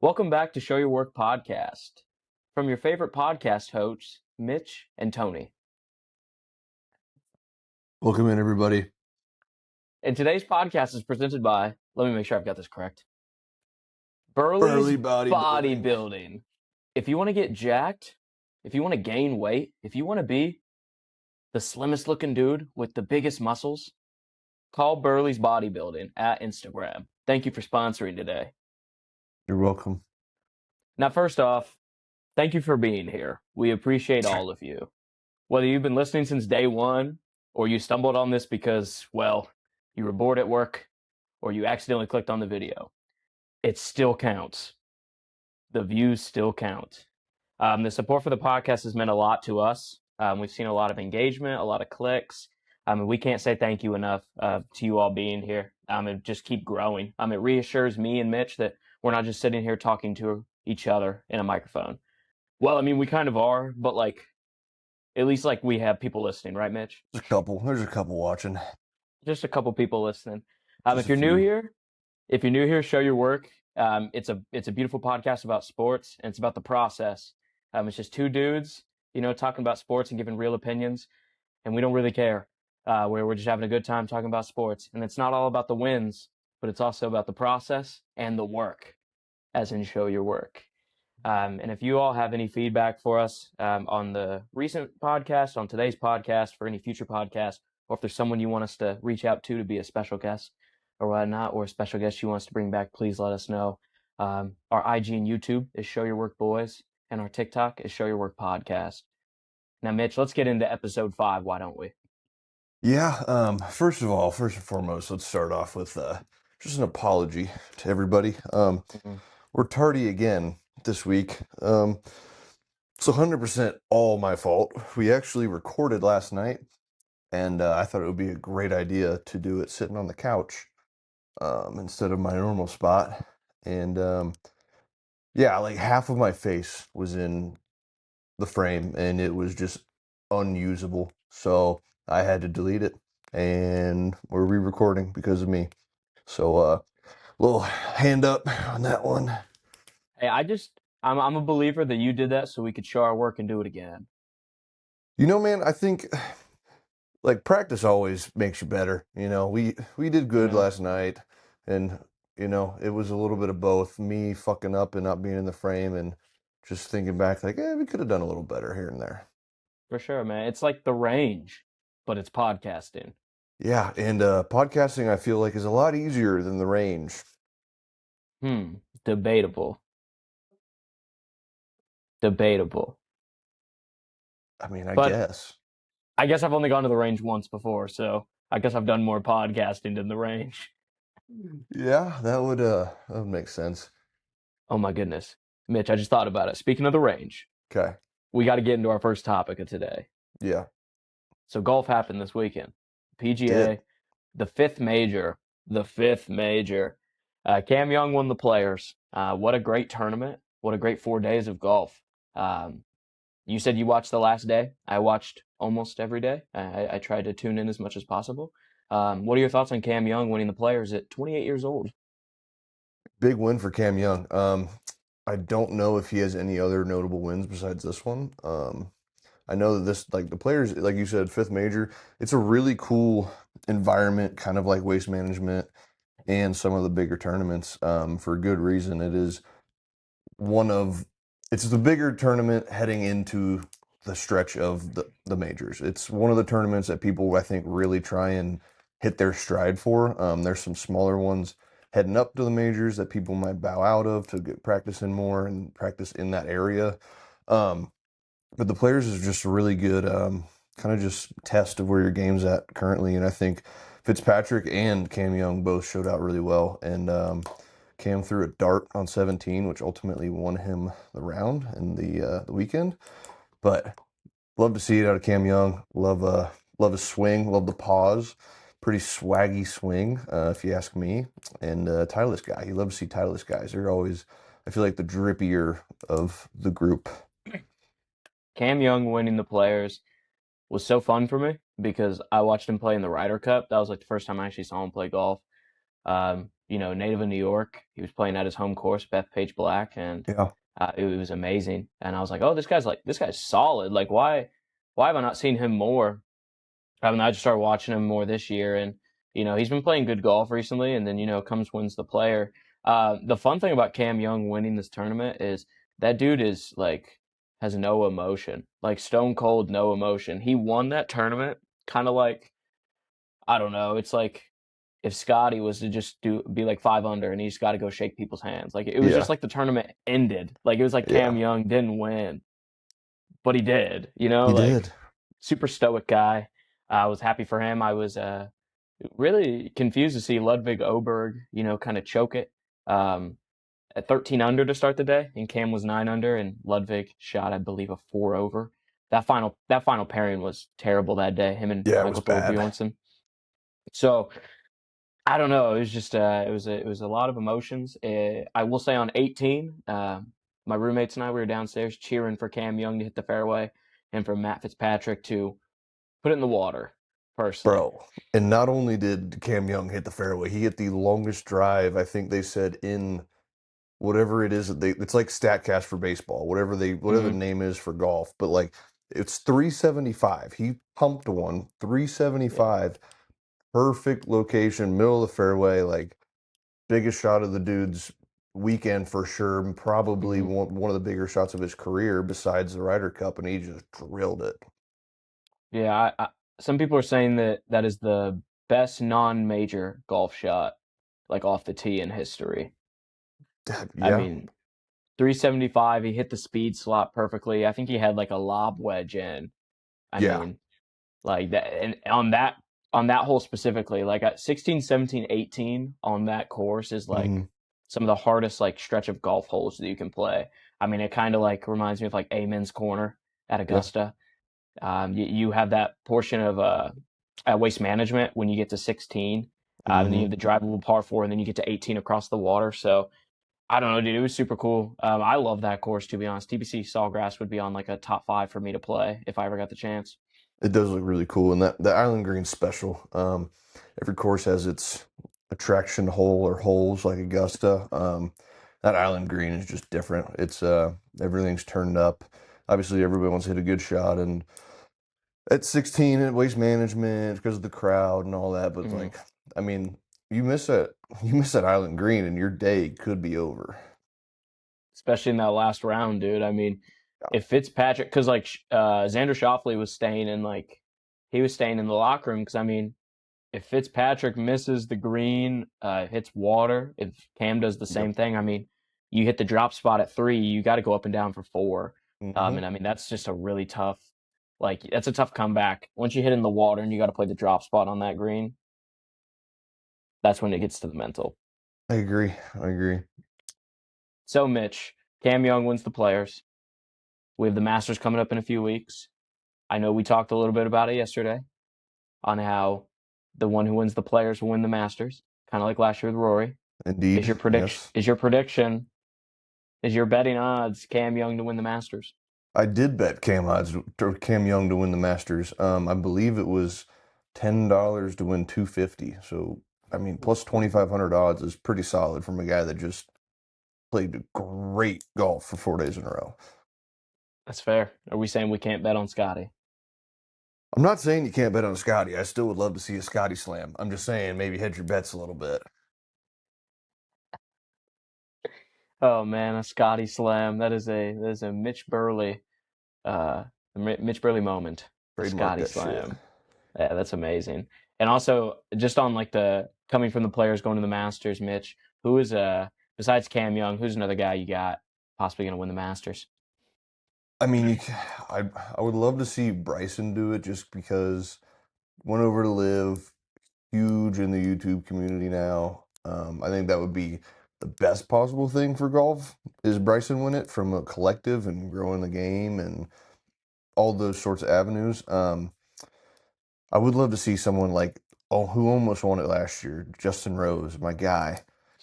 Welcome back to Show Your Work podcast from your favorite podcast hosts, Mitch and Tony. Welcome in, everybody. And today's podcast is presented by, let me make sure I've got this correct, Burley's Bodybuilding. If you want to get jacked, if you want to gain weight, if you want to be the slimmest looking dude with the biggest muscles, call Burley's Bodybuilding at Instagram. Thank you for sponsoring today. You're welcome. Now, first off, thank you for being here. We appreciate all of you. Whether you've been listening since day one, or you stumbled on this because, well, you were bored at work, or you accidentally clicked on the video, it still counts. The views still count. The support for the podcast has meant a lot to us. We've seen a lot of engagement, a lot of clicks. We can't say thank you enough to you all being here. And just keep growing. It reassures me and Mitch that we're not just sitting here talking to each other in a microphone. Well, we kind of are, but at least we have people listening, right, Mitch? There's a couple watching. Just a couple people listening. If you're new here, Show Your Work. It's a beautiful podcast about sports, and it's about the process. It's just two dudes, talking about sports and giving real opinions, and we don't really care. We're just having a good time talking about sports, and it's not all about the wins, but it's also about the process and the work, as in Show Your Work. And if you all have any feedback for us on the recent podcast, on today's podcast, for any future podcast, or if there's someone you want us to reach out to be a special guest or whatnot, or a special guest you want us to bring back, please let us know. Our IG and YouTube is Show Your Work Boys, and our TikTok is Show Your Work Podcast. Now, Mitch, let's get into episode 5. Why don't we? Yeah. First and foremost, let's start off with just an apology to everybody. We're tardy again this week. It's 100% all my fault. We actually recorded last night, and I thought it would be a great idea to do it sitting on the couch instead of my normal spot. And half of my face was in the frame, and it was just unusable. So I had to delete it, and we're re-recording because of me. So little hand up on that one. Hey, I'm a believer that you did that so we could show our work and do it again. Man, I think practice always makes you better. We did good last night, and it was a little bit of both me fucking up and not being in the frame, and just thinking back we could have done a little better here and there. For sure, man. It's like the range, but it's podcasting. Yeah, and podcasting I feel like is a lot easier than the range. Debatable. I guess I've only gone to the range once before, so I guess I've done more podcasting than the range. Yeah, that would make sense. Oh my goodness. Mitch, I just thought about it. Speaking of the range. Okay. We got to get into our first topic of today. Yeah. So golf happened this weekend. PGA, the fifth major. Cam Young won the Players. What a great tournament. What a great 4 days of golf. You said you watched the last day. I watched almost every day. I tried to tune in as much as possible. What are your thoughts on Cam Young winning the Players at 28 years old? Big win for Cam Young. I don't know if he has any other notable wins besides this one. I know that this, the Players, like you said, fifth major, it's a really cool environment, kind of like Waste Management and some of the bigger tournaments, for good reason. It's the bigger tournament heading into the stretch of the majors. It's one of the tournaments that people, I think, really try and hit their stride for. There's some smaller ones heading up to the majors that people might bow out of to get practice in more and practice in that area. But the Players is just a really good kind of just test of where your game's at currently. And I think Fitzpatrick and Cam Young both showed out really well. And Cam threw a dart on 17, which ultimately won him the round in the weekend. But love to see it out of Cam Young. Love his swing. Love the pause. Pretty swaggy swing, if you ask me. And Titleist guy. You love to see Titleist guys. They're always, I feel like, the drippier of the group. Cam Young winning the Players was so fun for me because I watched him play in the Ryder Cup. That was the first time I actually saw him play golf. native of New York. He was playing at his home course, Bethpage Black, and Yeah. it was amazing. And I was like, oh, this guy's solid. Like, why have I not seen him more? I mean, I just started watching him more this year, and he's been playing good golf recently. And then comes wins the player. The fun thing about Cam Young winning this tournament is that dude is like has no emotion, like stone cold no emotion. He won that tournament kind of like I don't know. It's like if Scotty was to just be like 5 under and he's got to go shake people's hands. Like it was just Yeah. like the tournament ended. Like it was like Cam Yeah. Young didn't win, but he did. He Like did. super stoic guy. I was happy for him. I was really confused to see Ludwig Oberg, kind of choke it at 13 under to start the day, and Cam was 9 under, and Ludwig shot, I believe, a 4 over. That final pairing was terrible that day. Him and Yeah, it was Michael bad. Thorbjornsen. So I don't know. It was just it was a lot of emotions. I will say on 18, my roommates and I we were downstairs cheering for Cam Young to hit the fairway and for Matt Fitzpatrick to put it in the water. Personally, Bro. And not only did Cam Young hit the fairway, he hit the longest drive, I think they said in whatever it is that it's like StatCast for baseball, whatever the hmm name is for golf, but like it's 375. He pumped one yeah, 375, perfect location, middle of the fairway, like biggest shot of the dude's weekend for sure, and probably hmm one of the bigger shots of his career besides the Ryder Cup, and he just drilled it. yeah. Some people are saying that that is the best non-major golf shot, like off the tee in history. I Yeah, mean, 375. He hit the speed slot perfectly. I think he had like a lob wedge in. I yeah. mean, like that, and on that hole specifically, like at 16, 17, 18 on that course is like Hmm. some of the hardest like stretch of golf holes that you can play. I mean, it kind of like reminds me of like Amen's Corner at Yeah. Augusta. You have that portion of waste management when you get to 16, and then you Hmm. have the drivable par four, and then you get to 18 across the water. So I don't know, dude. It was super cool. I love that course, to be honest. TBC Sawgrass would be on like a top five for me to play if I ever got the chance. It does look really cool, and that the Island Green's special. Every course has its attraction hole or holes, like Augusta. That Island Green is just different. It's everything's turned up. Obviously, everybody wants to hit a good shot, and at 16, at waste management because of the crowd and all that. But hmm like, I mean, you miss that you miss that Island Green, and your day could be over. Especially in that last round, dude. I mean, if Fitzpatrick, because like Xander Schauffele was staying in like he was staying in the locker room because I mean, if Fitzpatrick misses the green, hits water, if Cam does the Yep. same thing, I mean, you hit the drop spot at three, you got to go up and down for four. Hmm. And I mean, that's just a really tough, like, that's a tough comeback. Once you hit in the water and you got to play the drop spot on that green, that's when it gets to the mental. I agree. I agree. So, Mitch, Cam Young wins the players. We have the Masters coming up in a few weeks. I know we talked a little bit about it yesterday on how the one who wins the players will win the Masters, kind of like last year with Rory. Is Indeed. your prediction? Yes. Is your prediction? Is your betting odds Cam Young to win the Masters? I did bet Cam Young to win the Masters. I believe it was $10 to win 250. So I mean, plus 2,500 odds is pretty solid from a guy that just played great golf for 4 days in a row. That's fair. Are we saying we can't bet on Scotty? I'm not saying you can't bet on Scotty. I still would love to see a Scotty slam. I'm just saying maybe hedge your bets a little bit. Oh man, a Scotty slam. That is a Mitch Burley Mitch Burley moment. A Trademark Scotty that shit. slam. Yeah, that's amazing. And also, just on like the coming from the players going to the Masters, Mitch, who is besides Cam Young, who's another guy you got possibly going to win the Masters? I mean, I would love to see Bryson do it just because went over to live, huge in the YouTube community now. I think that would be the best possible thing for golf is Bryson win it from a collective and growing the game and all those sorts of avenues. I would love to see someone like who almost won it last year, Justin Rose, my guy.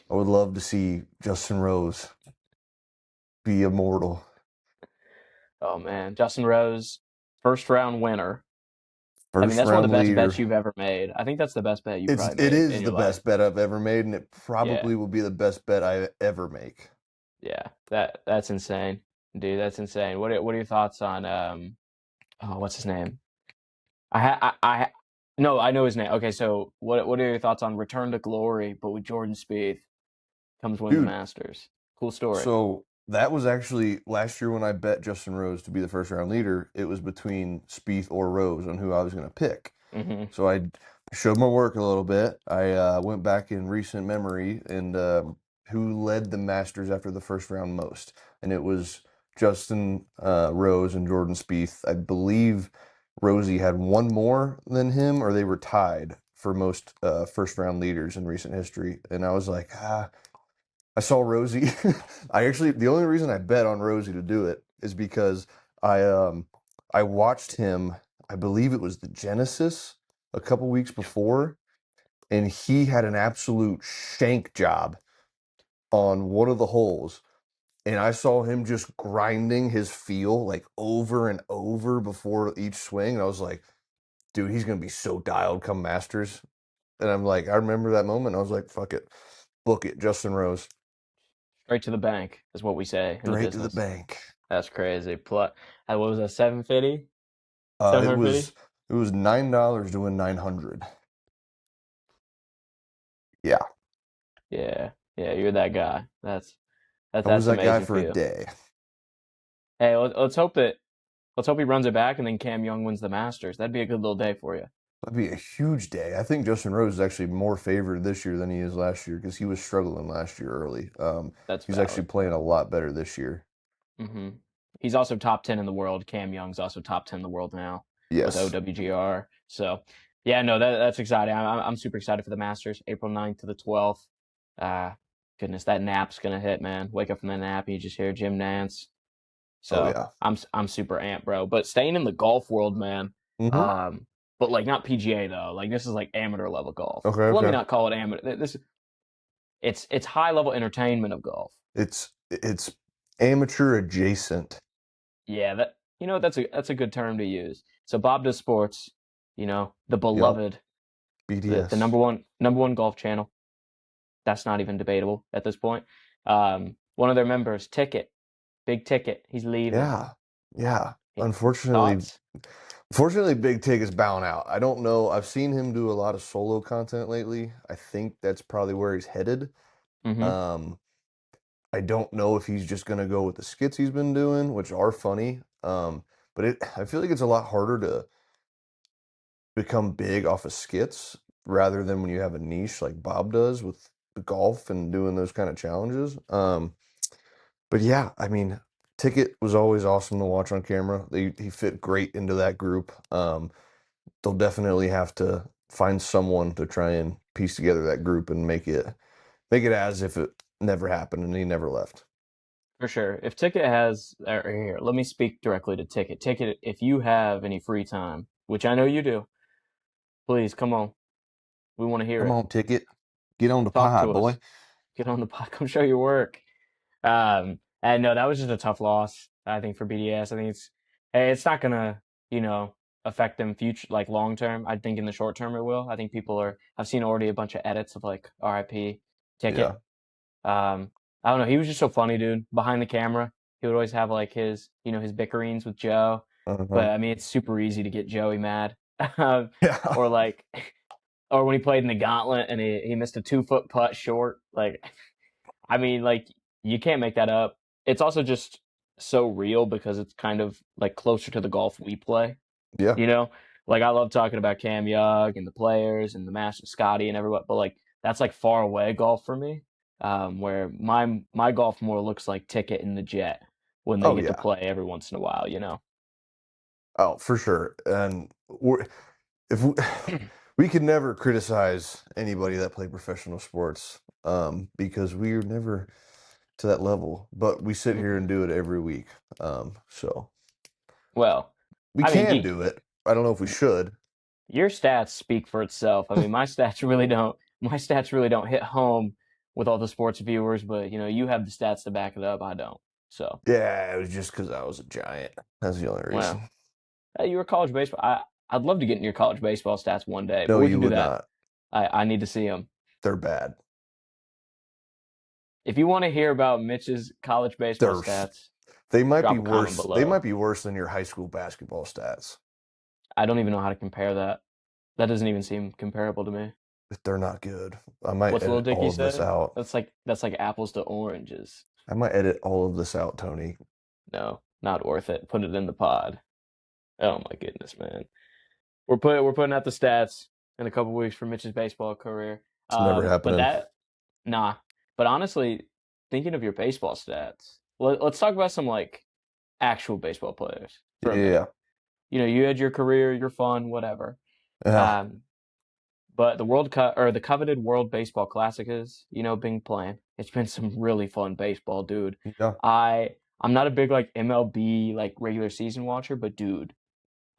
I would love to see Justin Rose be immortal. Oh man, Justin Rose, first round winner. I mean, First that's one of round the best bets leader. you've ever made. I think that's the best bet you probably It made in is your the life. best bet I've ever made, and it Yeah. probably will be the best bet I ever make. Yeah. That's insane. Dude, that's insane. What are your thoughts on oh, what's his name? No, I know his name. Okay, so what are your thoughts on Return to Glory, but with Jordan Spieth comes win the Dude, Masters? Cool story. so that was actually last year when I bet Justin Rose to be the first round leader. It was between Spieth or Rose on who I was going to pick. Mm-hmm. So I showed my work a little bit. I went back in recent memory and who led the Masters after the first round most, and it was Justin Rose and Jordan Spieth. I believe Rosie had one more than him, or they were tied for most first round leaders in recent history. And I was like, I saw Rosie. I actually the only reason I bet on Rosie to do it is because I um I watched him, I believe it was the Genesis a couple weeks before, and he had an absolute shank job on one of the holes. And I saw him just grinding his feel like over and over before each swing. And I was like, dude, he's gonna be so dialed come Masters. And I'm like, I remember that moment. I was like, fuck it. Book it, Justin Rose. Straight to the bank is what we say in the Straight to the business. bank. That's crazy. Plus, what was that, 750? Uh, it 750? was it was $9 to win 900. Yeah, Yeah. Yeah, you're that guy. I was That's that guy amazing for for a you. day. Hey, let's hope he runs it back and then Cam Young wins the Masters. That'd be a good little day for you. That'd be a huge day. I think Justin Rose is actually more favored this year than he is last year because he was struggling last year early. That's He's actually valid. playing a lot better this year. Hmm. He's also top 10 in the world. Cam Young's also top 10 in the world now with Yes. OWGR. So, yeah, no, that's exciting. I'm super excited for the Masters, April 9th to the 12th. Uh, Goodness, that nap's gonna hit, man. Wake up from the nap, and you just hear Jim Nance. Oh So yeah. I'm super amped, bro. But staying in the golf world, man. Mm-hmm. Um, but like not PGA though. Like this is like amateur level golf. Okay, Well, let me okay. not call it amateur. This it's high level entertainment of golf. It's amateur adjacent. Yeah, that that's a good term to use. So Bob does sports, the Yup. beloved, the BDS. number one golf channel. That's not even debatable at this point. One of their members, Ticket, big Ticket, he's leaving. Yeah. Yeah. Hey, Unfortunately, thoughts? Fortunately, Big Tig is bowing out. I don't know. I've seen him do a lot of solo content lately. I think that's probably where he's headed. Mm-hmm. Um, I don't know if he's just gonna go with the skits he's been doing, which are funny. But I feel like it's a lot harder to become big off of skits rather than when you have a niche like Bob does with the golf and doing those kind of challenges. But yeah, I mean, Ticket was always awesome to watch on camera. He fit great into that group. They'll definitely have to find someone to try and piece together that group and make it as if it never happened and he never left. For sure. If Ticket has, or here, let me speak directly to Ticket. Ticket, if you have any free time, which I know you do, please come on. We want to hear Come it. on, Ticket. Get on the Talk pod, to boy. us. Get on the pod. Come show your work. And no, that was just a tough loss, I think, for BDS. I think it's not gonna, you know, affect them future, like long term. I think in the short term it will. I think I've seen already a bunch of edits of like RIP Yeah. Ticket. I don't know. He was just so funny, dude. Behind the camera, he would always have like his bickerings with Joe. Uh-huh. But I mean, it's super easy to get Joey mad. Um, Yeah. or like, or when he played in the gauntlet and he missed a 2 foot putt short. Like, I mean, like you can't make that up. It's also just so real because it's kind of like closer to the golf we play. Yeah. You know, like I love talking about Cam Young and the players and the Master Scotty and everyone, but like that's like far away golf for me. Where my golf more looks like Ticket in the Jet when they Oh get to yeah. play every once in a while. Oh, for sure. And if we, we could never criticize anybody that play professional sports, because we're never to that level, but we sit here Mhm. and do it every week. So Well, we I mean, can do it. I don't know if we should. your stats speak for itself. I mean, my stats really don't hit home with all the sports viewers, but you have the stats to back it up. I don't. So, Yeah, it was just because I was a giant. That's the only well, reason. you were college baseball. I'd love to get in your college baseball stats one day, but No, we you can do would that. not. I need to see them. They're bad. If you want to hear about Mitch's college baseball They're stats, they might be drop a comment worse. They might below. be worse than your high school basketball stats. I don't even know how to compare that. That doesn't even seem comparable to me. They're not good. I might What's Lil edit Dicky all of this say? out. That's like apples to oranges. I might edit all of this out, Tony. No, not worth it. Put it in the pod. Oh my goodness, man. We're putting out the stats in a couple weeks for Mitch's baseball career. It's never But happening. that nah. But honestly, thinking of your baseball stats, let's talk about some like actual baseball players for a minute. Yeah. You had your career, your fun, whatever. Yeah. Um, but the World Cup or the coveted World Baseball Classic is, being played. It's been some really fun baseball, dude. Yeah. I'm not a big like MLB like regular season watcher, but dude,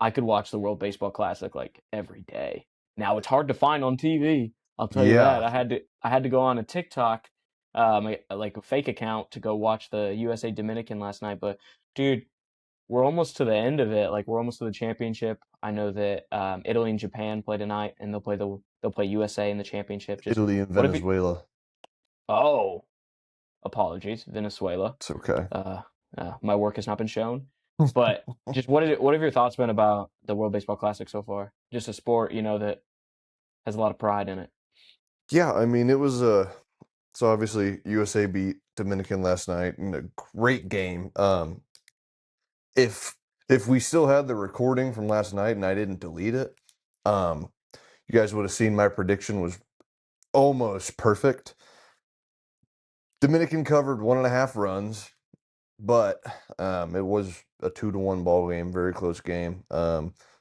I could watch the World Baseball Classic like every day. Now it's hard to find on TV. I'll tell you that. Yeah. I had to go on a TikTok, like a fake account to go watch the USA Dominican last night. But dude, we're almost to the end of it. Like we're almost to the championship. I know that Italy and Japan play tonight, and they'll play USA in the championship. Just Italy and what if you? Venezuela. Oh, apologies, Venezuela. It's okay. Uh, my work has not been shown. But just what have your thoughts been about the World Baseball Classic so far? Just a sport, that has a lot of pride in it. Yeah, I mean it was so obviously USA beat Dominican last night in a great game. If we still had the recording from last night and I didn't delete it, um, you guys would have seen my prediction was almost perfect. Dominican covered 1.5 runs, but it was a 2-1 ball game, very close game.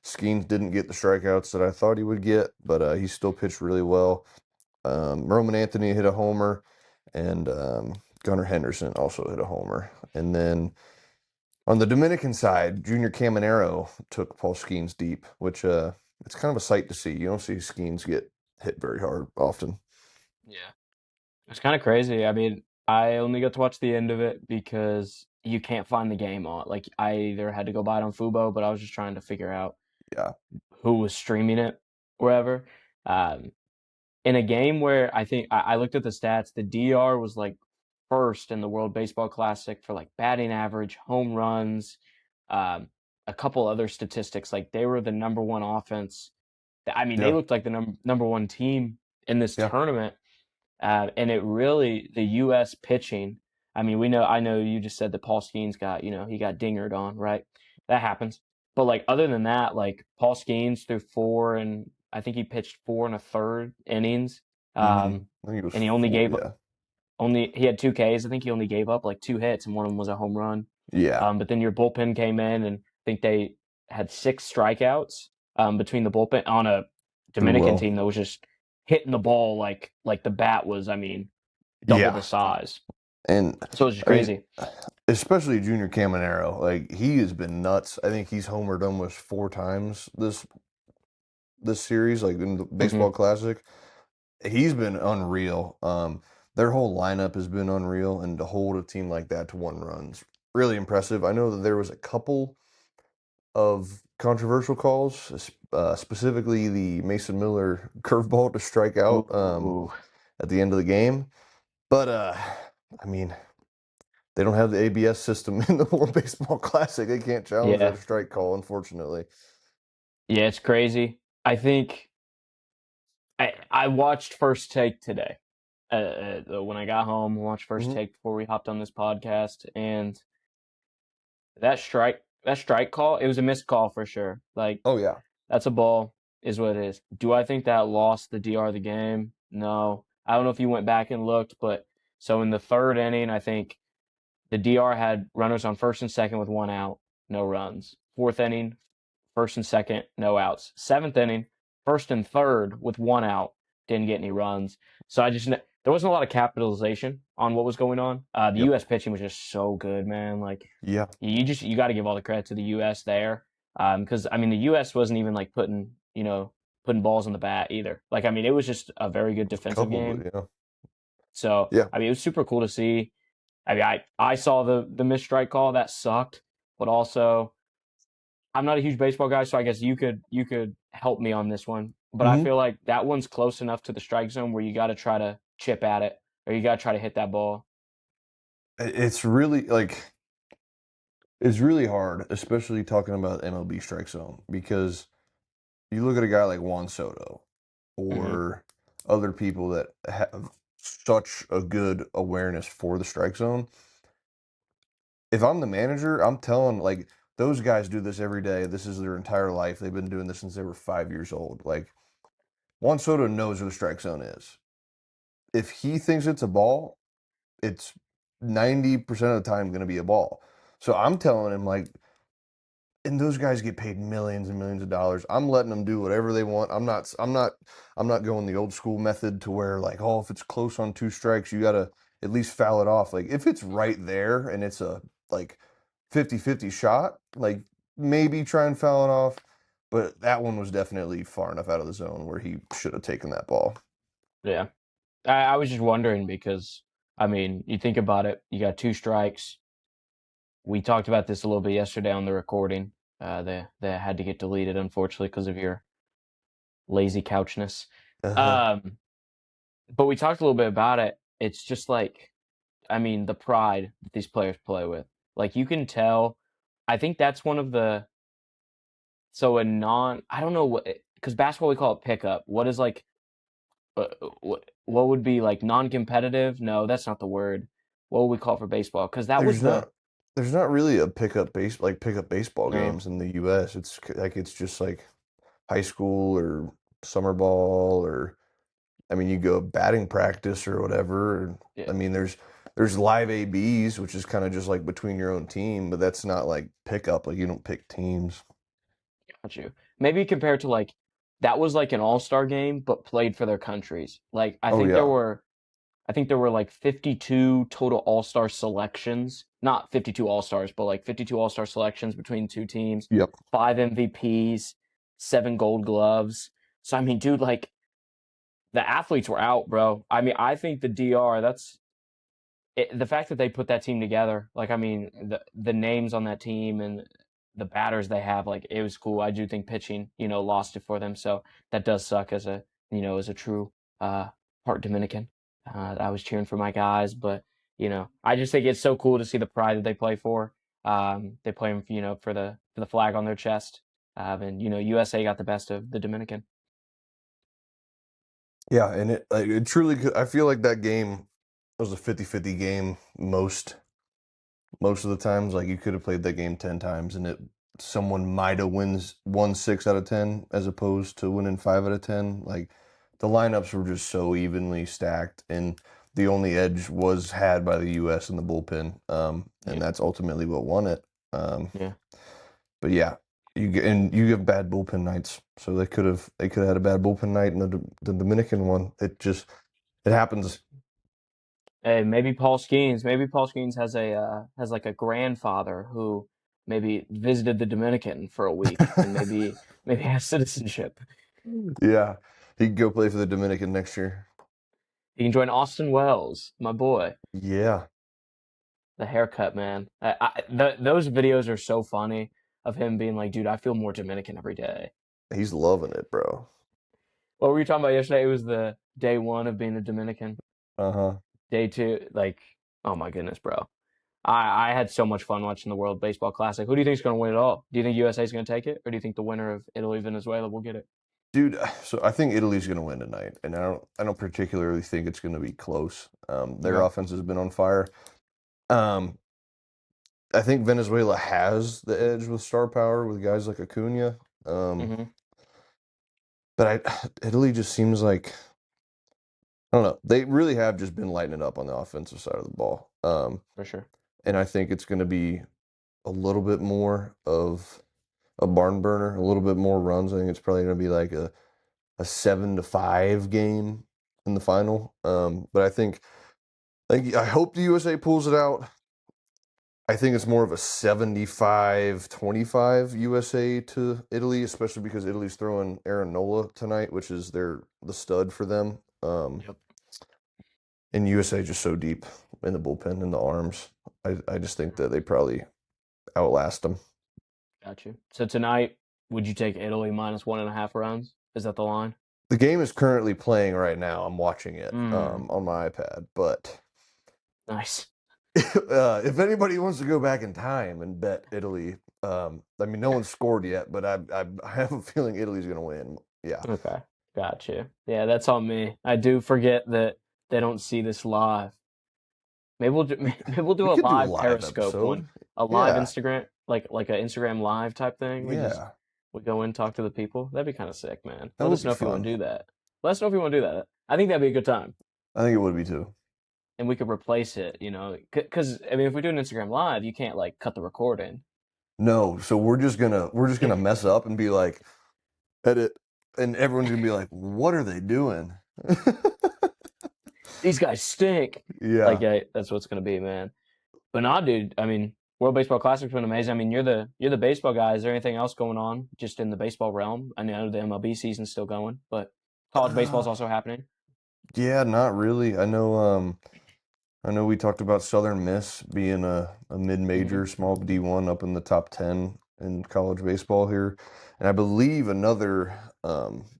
Skeens didn't get the strikeouts that I thought he would get, but he still pitched really well. Roman Anthony hit a homer, and Gunnar Henderson also hit a homer. And then on the Dominican side, Junior Caminero took Paul Skeens deep, which it's kind of a sight to see. You don't see Skeens get hit very hard often. Yeah. It's kind of crazy. I mean, I only got to watch the end of it because you can't find the game on. Like, I either had to go buy it on Fubo, but I was just trying to figure out Yeah, who was streaming it wherever. Um, in a game where I think I looked at the stats, the DR was like first in the World Baseball Classic for like batting average, home runs, um, a couple other statistics. Like they were the number one offense. I mean, they yeah, looked like the number one team in this yeah, tournament. And it really, the U.S. pitching. I mean, I know you just said that Paul Skeens he got dingered on, right? That happens. But like, other than that, like Paul Skeens threw four and I think he pitched 4 1/3 innings. mm-hmm. Um, I think it was and he only 4. gave Yeah, he had 2 Ks. I think he only gave up like 2 hits and one of them was a home run. yeah, But then your bullpen came in and I think they had 6 strikeouts between the bullpen on a threw Dominican well. team that was just hitting the ball like the bat was, I mean, double the Yeah, size. and So it was just I mean, crazy. especially Junior Caminero, like he has been nuts. I think he's homered almost 4 times this series, like in the baseball Hmm. classic. He's been unreal. Their whole lineup has been unreal, and to hold a team like that to 1 runs really impressive. I know that there was a couple of controversial calls, specifically the Mason Miller curveball to strike out Ooh, at the end of the game. But I mean, they don't have the ABS system in the World Baseball Classic. They can't challenge yeah, that strike call, unfortunately. yeah, it's crazy. I think I watched First Take today. When I got home, watched First Hmm. Take before we hopped on this podcast, and that strike call, it was a missed call for sure. Like Oh yeah, that's a ball, is what it is. Do I think that lost the DR the game? No. I don't know if you went back and looked, but so in the third inning, I think the DR had runners on first and second with 1 out, no runs. Fourth inning, first and second, no outs. Seventh inning, first and third with 1 out, didn't get any runs. So there wasn't a lot of capitalization on what was going on. The yep, U.S. pitching was just so good, man. Like yeah, you got to give all the credit to the U.S. there, because I mean the U.S. wasn't even like putting balls in the bat either. Like I mean it was just a very good a defensive couple, game. but yeah, So yeah, I mean it was super cool to see. I mean I saw the missed strike call that sucked, but also I'm not a huge baseball guy, so I guess you could help me on this one. But I Hmm. feel like that one's close enough to the strike zone where you got to try to chip at it or you got to try to hit that ball. It's really like it's really hard, especially talking about MLB strike zone, because you look at a guy like Juan Soto Hmm. or other people that have such a good awareness for the strike zone. If I'm the manager, I'm telling like those guys do this every day. This is their entire life. They've been doing this since they were 5 years old. Like Juan Soto knows where the strike zone is. If he thinks it's a ball, it's 90% of the time going to be a ball. So I'm telling him like, and those guys get paid millions and millions of dollars. I'm letting them do whatever they want. I'm not going the old school method to where like, oh, if it's close on two strikes, you got to at least foul it off. Like if it's right there and it's a like 50-50 shot, like maybe try and foul it off. But that one was definitely far enough out of the zone where he should have taken that ball. Yeah. I was just wondering because, I mean, you think about it, you got two strikes. We talked about this a little bit yesterday on the recording. They had to get deleted, unfortunately, because of your lazy couchness. Uh-huh. Um, but we talked a little bit about it. It's just like, I mean, the pride that these players play with. Like you can tell. I think that's one of the so a non. I don't know what because basketball we call it pickup. What is like what would be like non-competitive? No, that's not the word. What would we call it for baseball? Because that There's was the not there's not really a pickup baseball no, games in the US. It's just like high school or summer ball or I mean you go batting practice or whatever. yeah, I mean there's live ABs, which is kind of just like between your own team, but that's not like pickup. Like you don't pick teams. got you. Maybe compared to like that was like an all-star game, but played for their countries. Like Oh yeah. I think there were like 52 total all-star selections. Not 52 all-stars, but like 52 all-star selections between two teams, Yep. five MVPs, seven gold gloves. So I mean, dude, like the athletes were out, bro. I mean, I think the DR, the fact that they put that team together, like I mean, the names on that team and the batters they have, like it was cool. I do think pitching, lost it for them, so that does suck as as a true uh part Dominican. I was cheering for my guys, but I just think it's so cool to see the pride that they play for. They play, for the flag on their chest. And USA got the best of the Dominican. Yeah, and it truly could, I feel like that game was a 50-50 game most of the times. Like you could have played that game 10 times and it someone might have won 6 out of 10 as opposed to winning 5 out of 10. Like the lineups were just so evenly stacked and the only edge was had by the US in the bullpen. And Yeah, that's ultimately what won it. Um, yeah. but yeah, you have bad bullpen nights. So they could have had a bad bullpen night in the Dominican one. It happens. Hey, maybe Paul Skeens. Maybe Paul Skeens has like a grandfather who maybe visited the Dominican for a week and maybe has citizenship. Yeah, he can go play for the Dominican next year. He can join Austin Wells, my boy. Yeah, The haircut, man. Those videos are so funny of him being like, dude, I feel more Dominican every day. he's loving it, bro. What were you talking about yesterday? It was the day one of being a Dominican. Uh-huh. Day two, like, oh my goodness, bro. I had so much fun watching the World Baseball Classic. Who do you think is going to win it all? Do you think USA is going to take it, or do you think the winner of Italy Venezuela will get it? Dude, so I think Italy's going to win tonight, and I don't particularly think it's going to be close. Their Okay. offense has been on fire. Um, I think Venezuela has the edge with star power with guys like Acuna. Um, Hmm. but Italy just seems like I don't know. They really have just been lighting it up on the offensive side of the ball. For sure. And I think it's going to be a little bit more of a barn burner, a little bit more runs. I think it's probably going to be like a 7-5 game in the final. But I hope the USA pulls it out. I think it's more of a 75-25 USA to Italy, especially because Italy's throwing Aaron Nola tonight, which is the stud for them. Yep. And USA just so deep in the bullpen in the arms. I just think that they probably outlast them. Got you. So tonight, would you take Italy minus 1.5 runs? Is that the line? The game is currently playing right now. I'm watching it Mm, on my iPad. But nice. if anybody wants to go back in time and bet Italy, I mean, no one's scored yet, but I have a feeling Italy's going to win. Yeah, Okay. Got you. Yeah, that's on me. I do forget that they don't see this live. Maybe we'll we do a could do a live live Periscope one, episode. a live Yeah, Instagram, like an Instagram live type thing. yeah, We go in, talk to the people. That'd be kind of sick, man. that Let would us be know if you want fun. to do that. Let us know if you want to do that. I think that'd be a good time, I think it would be too. and we could replace it. Because I mean, if we do an Instagram live, you can't like cut the recording. No, so we're just gonna mess up and be like edit, and everyone's gonna be like, "What are they doing?" These guys stink. Like, Yeah. yeah, that's what's gonna be, man. But nah, dude. I mean, World Baseball Classic's been amazing. I mean, you're the baseball guy. Is there anything else going on just in the baseball realm? I know the MLB season's still going, but college baseball is Uh, also happening. yeah, not really. I know we talked about Southern Miss being a Hmm. mid-major, small D1 up in the top 10 in college baseball here. And I believe another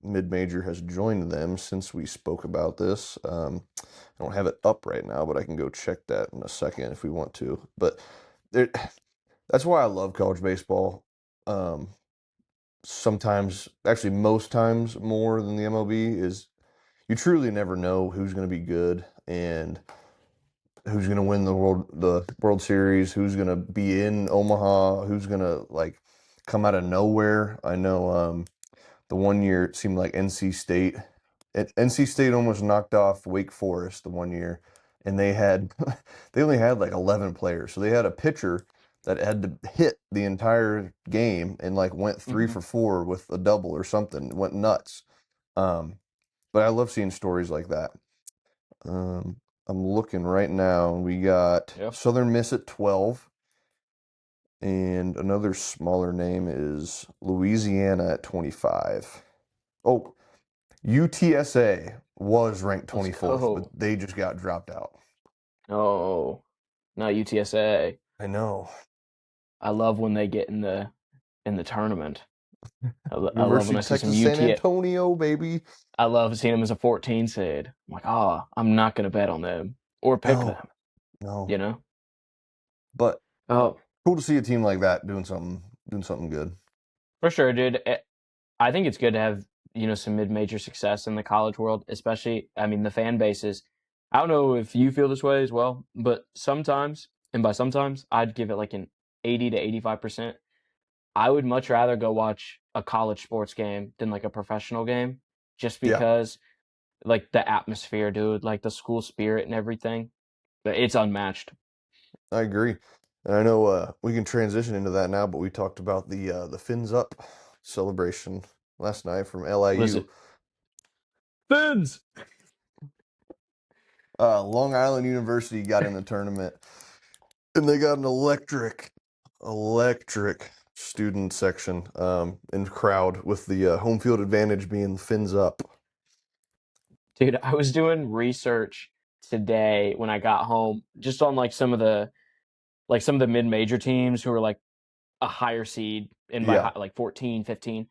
mid-major has joined them since we spoke about this. I don't have it up right now, but I can go check that in a second if we want to. But there, that's why I love college baseball. Um, Sometimes, actually, most times more than the MLB is you truly never know who's going to be good and who's going to win the World Series, who's going to be in Omaha, who's going to like come out of nowhere. I know the one year it seemed like NC State almost knocked off Wake Forest the one year, and they had they only had like 11 players, so they had a pitcher that had to hit the entire game and like went three Hmm. for four with a double or something, went nuts. Um, but I love seeing stories like that. Um, I'm looking right now. We got Yeah. Southern Miss at 12, and another smaller name is Louisiana at 25. Oh, UTSA was ranked Let's 24th, but go. they just got dropped out. Oh, not UTSA. I know. I love when they get in the tournament. I love University when I of see some Texas San UT. Antonio, baby. I love seeing them as a 14 seed. I'm like, oh, I'm not gonna bet on them or pick No, them. no. You know? But Oh, cool to see a team like that doing something good. for sure, dude. I think it's good to have, some mid-major success in the college world, especially, I mean, the fan bases. I don't know if you feel this way as well, but sometimes, and by sometimes, I'd give it like an 80 to 85%. I would much rather go watch a college sports game than like a professional game just Yeah, because like the atmosphere, dude, like the school spirit and everything, it's unmatched. I agree. And I know we can transition into that now, but we talked about the Fins Up celebration last night from Listen, LIU. Fins! Long Island University got in the tournament, and they got an electric student section and crowd with the home field advantage being Fins Up. Dude, I was doing research today when I got home just on like some of the mid-major teams who are like a higher seed and by Yeah. like 14, 15,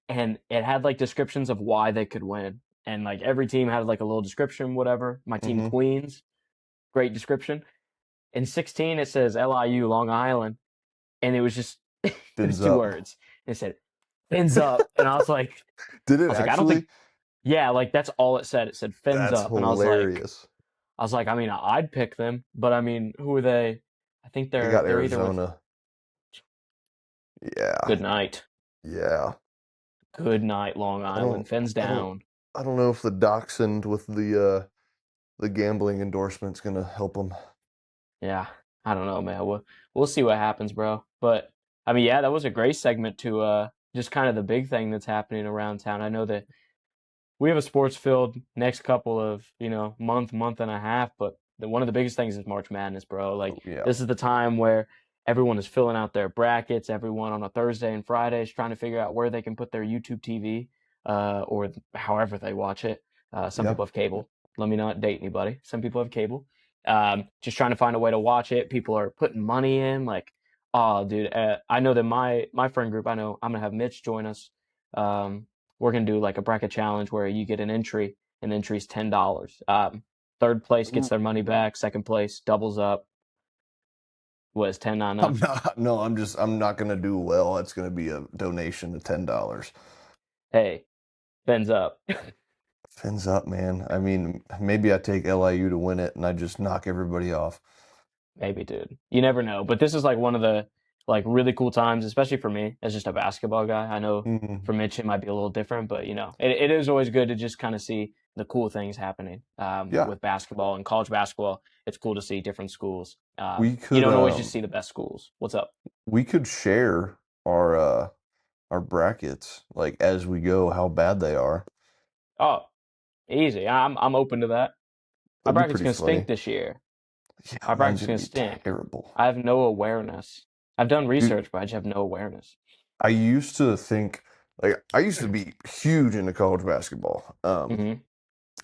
and it had like descriptions of why they could win. And like every team had like a little description, whatever. My team Mm-hmm. Queens, great description. In 16 it says LIU Long Island and it was just it was Fins two Up. words. It said fins up and Did I it was like I don't think actually? yeah, like that's all it said. It said fins That's up and hilarious. I was like, I mean, I'd pick them, but I mean, who are they? I think They got they're either with Arizona. Yeah. Good Night. Yeah. Good Night, Long I don't Island. Fins I don't down. I don't know if the dachshund with the gambling endorsement's gonna help them. Yeah, I don't know, man. We'll see what happens, bro. But I mean, yeah, that was a great segment to just kind of the big thing that's happening around town. I know that we have a sports filled next couple of month and a half, but one of the biggest things is March Madness, bro. Like Oh, yeah. this is the time where everyone is filling out their brackets. Everyone on a Thursday and Friday is trying to figure out where they can put their YouTube TV or however they watch it. Some Yeah. people have cable. Let me not date anybody. Some people have cable. Just trying to find a way to watch it. People are putting money in, like Oh, dude, I know that my friend group. I know I'm gonna have Mitch join us. We're gonna do like a bracket challenge where you get an entry, and the entry's $10. Third place gets Ooh. their money back. Second place doubles up. Was 10 not I'm enough? not. No, I'm not gonna do well. It's gonna be a donation of $10. Hey, Ben's up. Fins up, man. I mean, maybe I take LIU to win it, and I just knock everybody off. Maybe, dude. You never know. But this is like one of the like really cool times, especially for me as just a basketball guy. I know Mhm. for Mitch it might be a little different, but it is always good to just kind of see the cool things happening Yeah, with basketball and college basketball. It's cool to see different schools. we You could don't always just see the best schools. What's up? we could share our brackets like as we go, how bad they are. Oh, easy. I'm open to that. My That'd be bracket's pretty gonna stink funny. this year. Yeah, My mine's bracket's gonna gonna be stink. terrible. I have no awareness. I've done Dude, research, but I just have no awareness. I used to think like I used to be huge into college basketball. Hmm.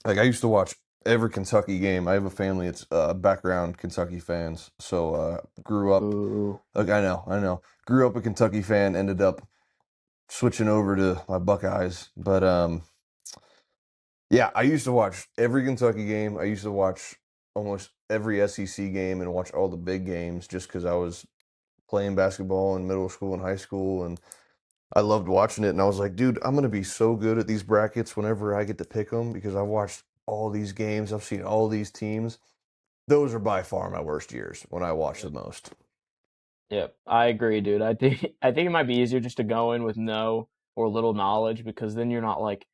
Like I used to watch every Kentucky game. I have a family that's background Kentucky fans, so grew up. Ooh. Like I know, grew up a Kentucky fan. Ended up switching over to my Buckeyes, but yeah, I used to watch every Kentucky game. I used to watch almost every SEC game and watch all the big games just because I was playing basketball in middle school and high school, and I loved watching it. And I was like, dude, I'm gonna be so good at these brackets whenever I get to pick them because I watched all these games. I've seen all these teams. Those are by far my worst years when I watch the most. Yep, I agree, dude. I think it might be easier just to go in with no or little knowledge because then you're not like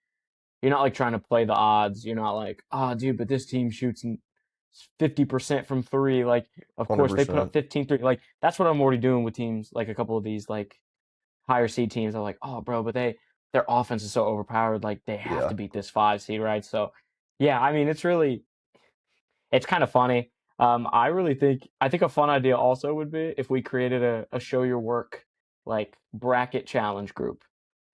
trying to play the odds. You're not like, oh, dude, but this team shoots 50% from three. Like, of course they put up 100%. 15 three. Like, that's what I'm already doing with teams. Like a couple of these like higher seed teams. I'm like, oh, bro, but their offense is so overpowered. Like they have to Yeah. beat this 5 seed, right? So, yeah, I mean, it's kind of funny. I think a fun idea also would be if we created a show your work like bracket challenge group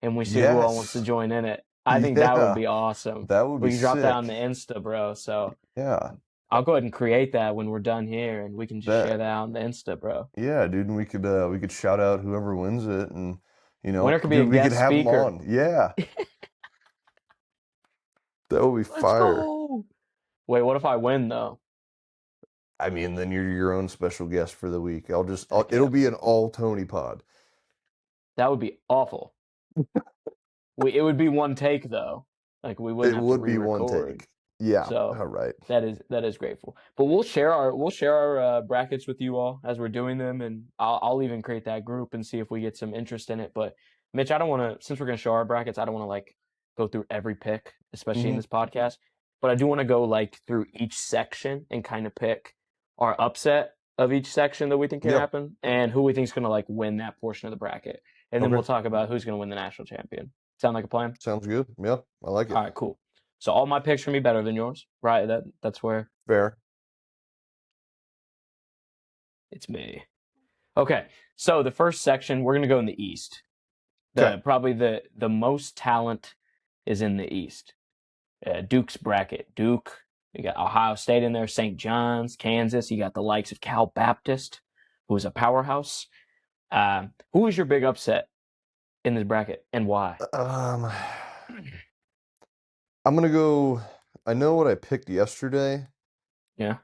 and we see who all wants to Yes. join in it. I think that would Yeah. be awesome. That would be We can drop that on sick. the Insta, bro. So Yeah. I'll go ahead and create that when we're done here and we can just share That that on the Insta, bro. Yeah, dude, and we could shout out whoever wins it, and Winner could be a dude, we could guest have them speaker. on. Yeah, that would be Let's fire. go. Wait, what if I win though? I mean, then you're your own special guest for the week. Heck It'll yeah. be an all Tony pod. That would be awful. It would be one take though. Like we wouldn't It have to would be one re-record. take. Yeah, So all right. that is grateful. But we'll share our brackets with you all as we're doing them, and I'll even create that group and see if we get some interest in it. But Mitch, I don't want to since we're gonna show our brackets, I don't want to like go through every pick, especially in Hmm. this podcast. But I do want to go like through each section and kind of pick our upset of each section that we think can Yeah. happen and who we think is gonna like win that portion of the bracket. And then we'll Okay. talk about who's gonna win the national champion. Sound like a plan? Sounds good. Yeah, I like it. All right, cool. So all my picks are gonna be better than yours, right? That's where Fair. it's me. Okay, so the first section we're gonna go in the East. Okay. Probably the most talent is in the East. Duke's bracket. Duke. You got Ohio State in there, St. John's, Kansas. You got the likes of Cal Baptist, who is a powerhouse. Who is your big upset in this bracket and why? Um, I'm gonna go. I know what I picked yesterday, Yeah,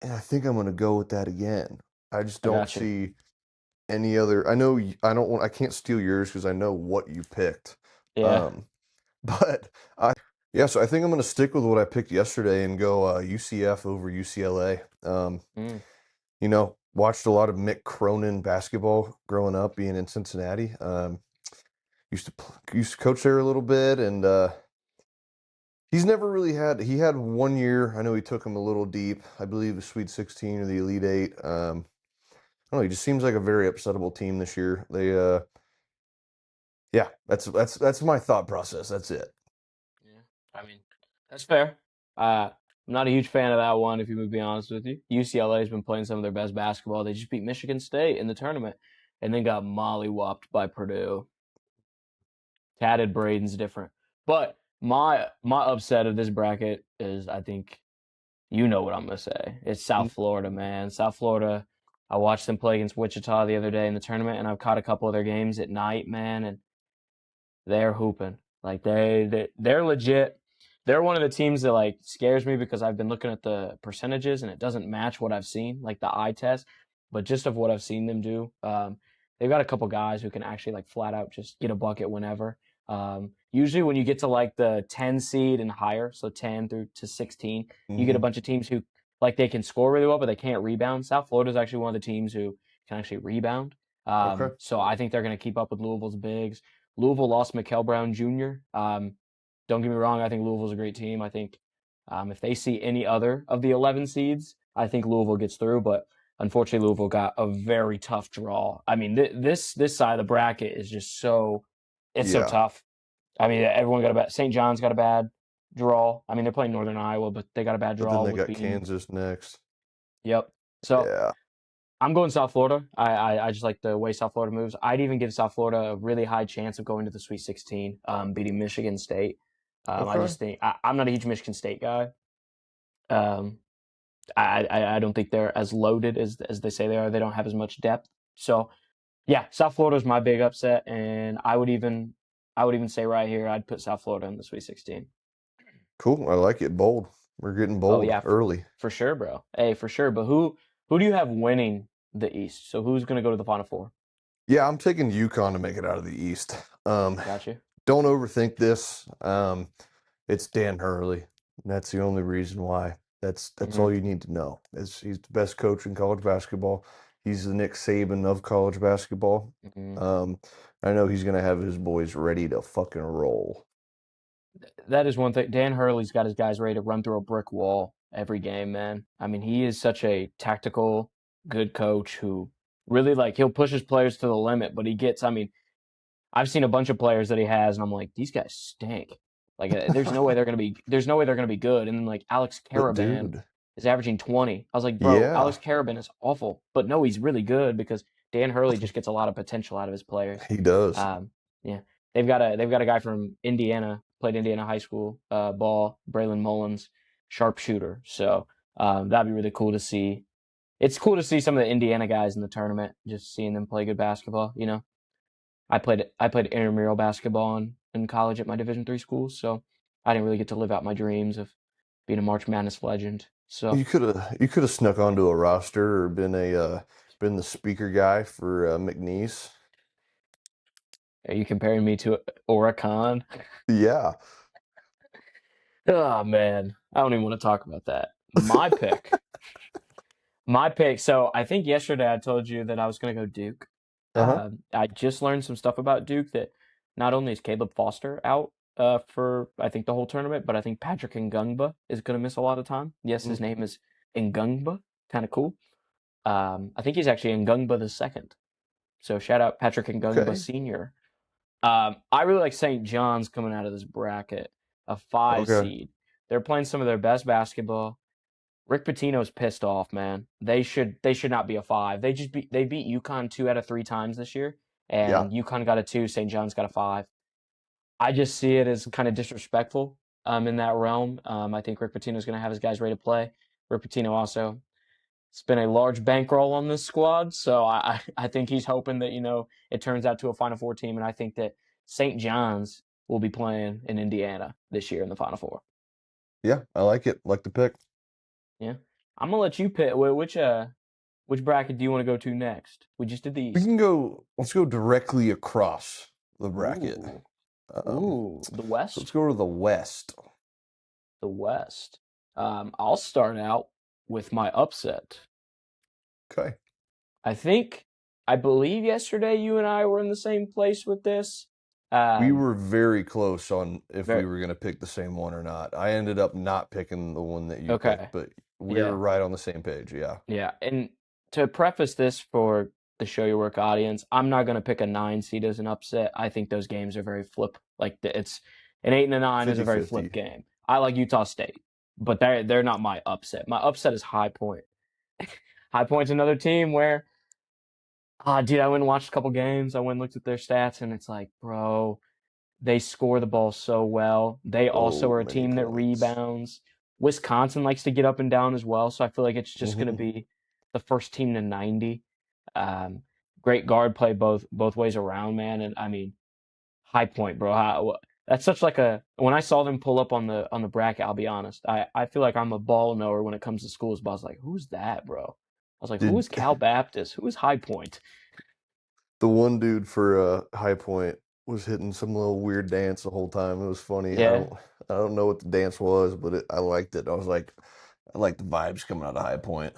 and I think I'm gonna go with that again. I just I don't got you. see any other. I know I don't want. I can't steal yours because I know what you picked. Yeah. Um, but I yeah. So I think I'm gonna stick with what I picked yesterday and go UCF over UCLA. Mm. Watched a lot of Mick Cronin basketball growing up, being in Cincinnati. Used to coach there a little bit, and he's never really had. He had 1 year. I know he took him a little deep. I believe the Sweet 16 or the Elite Eight. I don't know. He just seems like a very upsettable team this year. Yeah, that's my thought process. That's it. Yeah, I mean, that's fair. I'm not a huge fan of that one, if you would be honest with you. UCLA has been playing some of their best basketball. They just beat Michigan State in the tournament and then got mollywopped by Purdue. Tatted Braden's different. But my upset of this bracket is I think you know what I'm gonna say. It's South Florida, man. South Florida. I watched them play against Wichita the other day in the tournament, and I've caught a couple of their games at night, man, and they're hooping. Like they're legit. They're one of the teams that like scares me because I've been looking at the percentages and it doesn't match what I've seen, like the eye test. But just of what I've seen them do, they've got a couple guys who can actually like flat out just get a bucket whenever. Usually when you get to like the 10 seed and higher, so 10 through to 16, you get a Hmm. bunch of teams who like they can score really well, but they can't rebound. South Florida is actually one of the teams who can actually rebound. Okay. So I think they're going to keep up with Louisville's bigs. Louisville lost Mikael Brown Jr. Don't get me wrong. I think Louisville's a great team. I think if they see any other of the 11 seeds, I think Louisville gets through. But unfortunately, Louisville got a very tough draw. I mean, this side of the bracket is just it's so Yeah. tough. I mean, everyone got a bad. St. John's got a bad draw. I mean, they're playing Northern Iowa, but they got a bad But then draw they with got being. Kansas next. Yep. So Yeah. I'm going South Florida. I just like the way South Florida moves. I'd even give South Florida a really high chance of going to the Sweet 16, beating Michigan State. I Okay. just think I'm not a huge Michigan State guy. Um, I don't think they're as loaded as they say they are. They don't have as much depth. So yeah, South Florida is my big upset, and I would even say right here I'd put South Florida in the Sweet 16. Cool. I like it. Bold. We're getting Oh bold yeah, early. for sure, bro. Hey, for sure. But who do you have winning the East? So who's gonna go to the Final Four? Yeah, I'm taking UConn to make it out of the East. Got you. Don't overthink this. It's Dan Hurley. That's the only reason why. That's Hmm. all you need to know. He's the best coach in college basketball. He's the Nick Saban of college basketball. Hmm. Um, I know he's gonna have his boys ready to fucking roll. That is one thing. Dan Hurley's got his guys ready to run through a brick wall every game, man. I mean, he is such a tactical, good coach who really like he'll push his players to the limit, but he gets. I mean, I've seen a bunch of players that he has, and I'm like, these guys stink. Like, there's no way they're gonna be good. And then like Alex But Caravan dude, is averaging 20. I was like, bro, yeah, Alex Caravan is awful, but no, he's really good because Dan Hurley just gets a lot of potential out of his players. he does. Yeah, they've got a guy from Indiana, played Indiana high school ball, Braylon Mullins, sharpshooter. So that'd be really cool to see. It's cool to see some of the Indiana guys in the tournament, just seeing them play good basketball. I played intramural basketball in college at my Division III school, so I didn't really get to live out my dreams of being a March Madness legend. So You could have snuck onto a roster or been the speaker guy for McNeese. are you comparing me to Oracan? Yeah. Oh man, I don't even want to talk about that. My pick. So I think yesterday I told you that I was going to go Duke. Uh-huh. I just learned some stuff about Duke that not only is Caleb Foster out for I think the whole tournament, but I think Patrick Ngungba is going to miss a lot of time. Yes, his Mm, name is Ngungba, kind of cool. I think he's actually Ngungba the second. So shout out Patrick Ngungba okay. Senior. I really like St. John's coming out of this bracket, a 5 Okay. seed. They're playing some of their best basketball. Rick Pitino's pissed off, man. They should not be a 5. They beat UConn 2 out of 3 times this year, Yeah. and UConn got a 2, St. John's got a 5. I just see it as kind of disrespectful in that realm. I think Rick Pitino's going to have his guys ready to play. Rick Pitino also spent a large bankroll on this squad, so I think he's hoping that it turns out to a Final Four team, and I think that St. John's will be playing in Indiana this year in the Final Four. Yeah, I like it. Like the pick. Yeah, I'm gonna let you pick which bracket do you want to go to next? We just did the We East. can go, let's go directly across the bracket. Ooh, Um, ooh, the so let's West, go to the West. the West. I'll start out with my upset. Okay. I believe yesterday you and I were in the same place with this. We Um, were very close on if we very were going to pick the same one or not. I ended up not picking the one that you okay. picked, but we were Yeah, right on the same page. Yeah. yeah. And to preface this for the Show Your Work audience, I'm not going to pick a 9 seed as an upset. I think those games are very flip. Like it's an 8 and a 9 is a very flip 50-50. game. I like Utah State, but they're not my upset. My upset is High Point. High Point's another team where, dude, I went and watched a couple games. I went and looked at their stats, and it's like, bro, they score the ball so well. They also So are a many team that points. rebounds. Wisconsin likes to get up and down as well, so I feel like it's just going to Hmm. be the first team to 90. Um, Great guard play both ways around, man. And I mean, High Point, bro. That's such like a when I saw them pull up on the bracket, I'll be honest. I feel like I'm a ball knower when it comes to schools, but I was like, who's that, bro? I was like, who Did is Cal Baptist? Who is High Point? the one dude for High Point was hitting some little weird dance the whole time. It was funny. Yeah, I don't know what the dance was, but I liked it. I was like, I like the vibes coming out of High Point.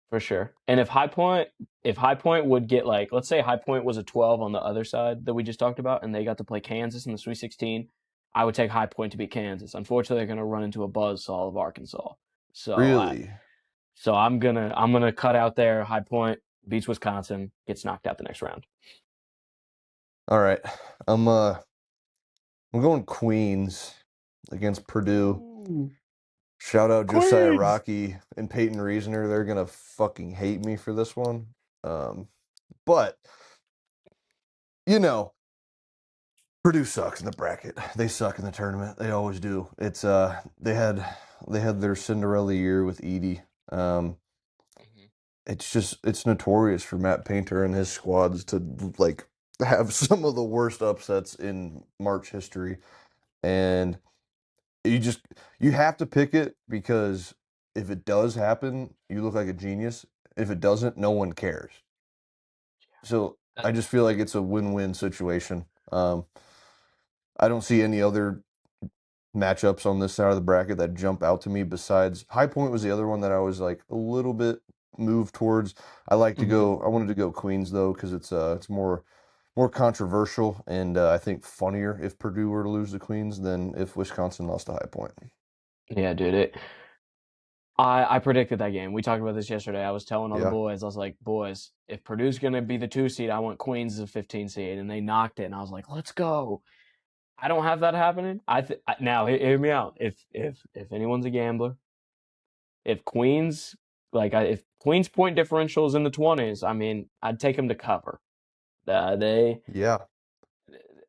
for sure. And if High Point would get like, let's say High Point was a 12 on the other side that we just talked about, and they got to play Kansas in the Sweet 16, I would take High Point to beat Kansas. Unfortunately, they're going to run into a buzzsaw of Arkansas. So I Really? so I'm gonna cut out there. High Point beats Wisconsin, gets knocked out the next round. All right. I'm going Queens against Purdue. Ooh, Shout out Josiah Queens. Rocky and Peyton Reasoner. They're gonna fucking hate me for this one. But you know, Purdue sucks in the bracket. They suck in the tournament. They always do. It's they had their Cinderella year with Edie. Um, Mhm. it's notorious for Matt Painter and his squads to like have some of the worst upsets in March history. And you just you have to pick it because if it does happen, you look like a genius. If it doesn't, no one cares. So Uh, I just feel like it's a win-win situation. I don't see any other matchups on this side of the bracket that jump out to me besides High Point was the other one that I was like a little bit moved towards. mhm. I wanted to go Queens though because it's more controversial and I think funnier if Purdue were to lose to Queens than if Wisconsin lost to High Point. Yeah, dude. I predicted that game. We talked about this yesterday. I was telling all the Yeah. boys, I was like, boys, if Purdue's gonna be the 2 seed, I want Queens as a 15 seed, and they knocked it, and I was like, let's go. I don't have that happening. Now hear me out. If anyone's a gambler, if Queens if Queens point differential is in the 20s, I mean, I'd take them to cover. They Yeah.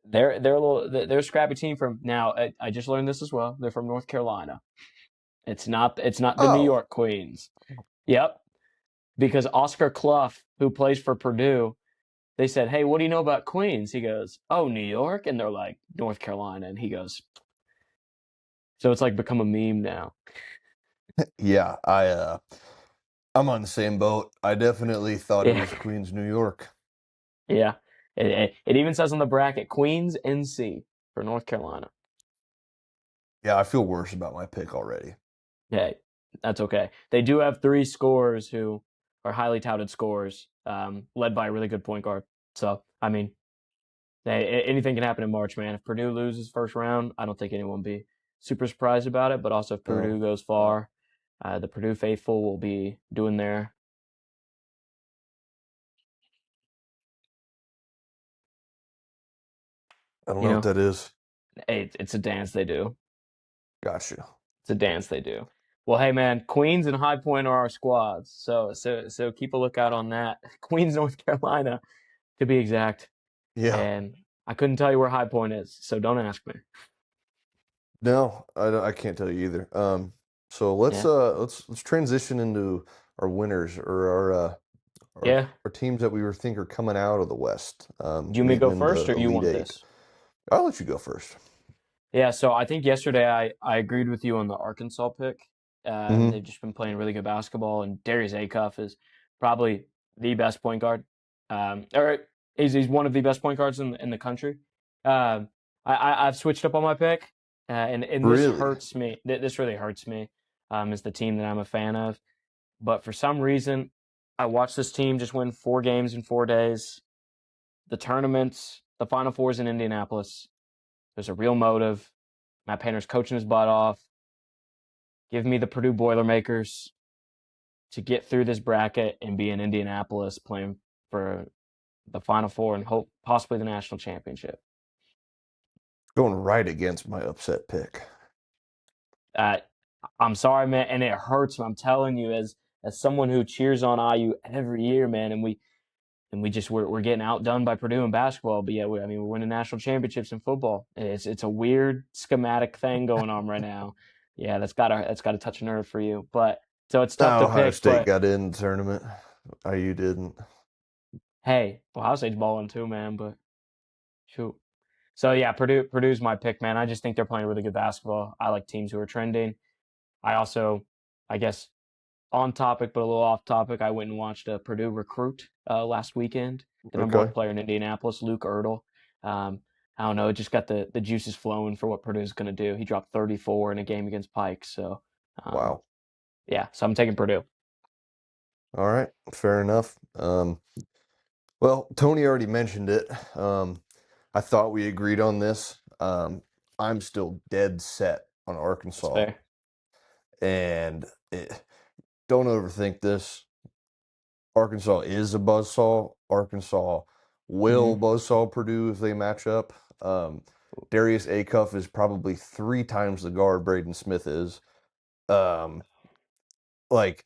they're they're a scrappy team from now. I just learned this as well. They're from North Carolina. It's not the New Oh, York Queens. Yep, because Oscar Clough, who plays for Purdue, they said, "Hey, what do you know about Queens?" He goes, "Oh, New York," and they're like, "North Carolina," and he goes, so it's like become a meme now. yeah. I'm on the same boat. I definitely thought it Yeah, was Queens, New York. yeah. It even says on the bracket Queens NC for North Carolina. Yeah, I feel worse about my pick already. Hey, that's okay. They do have three scorers who are highly touted scorers, led by a really good point guard. So, I mean, anything can happen in March, man. If Purdue loses first round, I don't think anyone will be super surprised about it. But also, if No, Purdue goes far, the Purdue faithful will be doing their, I don't you know what know, that is. it's a dance they do. Gotcha. It's a dance they do. Well, hey, man, Queens and High Point are our squads. So keep a lookout on that. Queens, North Carolina, to be exact. Yeah. And I couldn't tell you where High Point is, so don't ask me. No, I can't tell you either. So Yeah, let's transition into our winners or yeah. our teams that we were think are coming out of the West, Do you want me to meeting go in first, the or you Elite want Eight. this? I'll let you go first. Yeah, so I think yesterday I agreed with you on the Arkansas pick. Hmm. They've just been playing really good basketball, and Darius Acuff is probably the best point guard. Or he's one of the best point guards in the country. I've switched up on my pick, and this Really? hurts me. This really hurts me. Is the team that I'm a fan of, but for some reason, I watched this team just win 4 games in 4 days. The tournaments, the Final Fours in Indianapolis. There's a real motive. Matt Painter's coaching his butt off. Give me the Purdue Boilermakers to get through this bracket and be in Indianapolis playing for the Final Four and hope possibly the national championship. Going right against my upset pick. Uh, I'm sorry, man, and it hurts. I'm telling you, as someone who cheers on IU every year, man, and we just we're getting outdone by Purdue in basketball. But yeah, I mean, we're winning national championships in football. It's a weird schematic thing going on right now. Yeah, that's gotta touch a nerve for you. But So it's tough No, to Ohio pick, State but got in the tournament. IU didn't. hey, Ohio State's balling too, man. But shoot. So yeah, Purdue's my pick, man. I just think they're playing really good basketball. I like teams who are trending. I also, I guess, on topic but a little off topic, I went and watched a Purdue recruit last weekend. The number one Okay. player in Indianapolis, Luke Ertl. Um, I don't know, it just got the juices flowing for what Purdue's going to do. He dropped 34 in a game against Pike. So, um, Wow. yeah, so I'm taking Purdue. All right. Fair enough. Well, Tony already mentioned it. I thought we agreed on this. I'm still dead set on That's Arkansas, fair. and don't overthink this. Arkansas is a buzzsaw. Arkansas will Hmm. buzzsaw Purdue if they match up. Um, Darius Acuff is probably 3 times the guard Braden Smith is. Um, like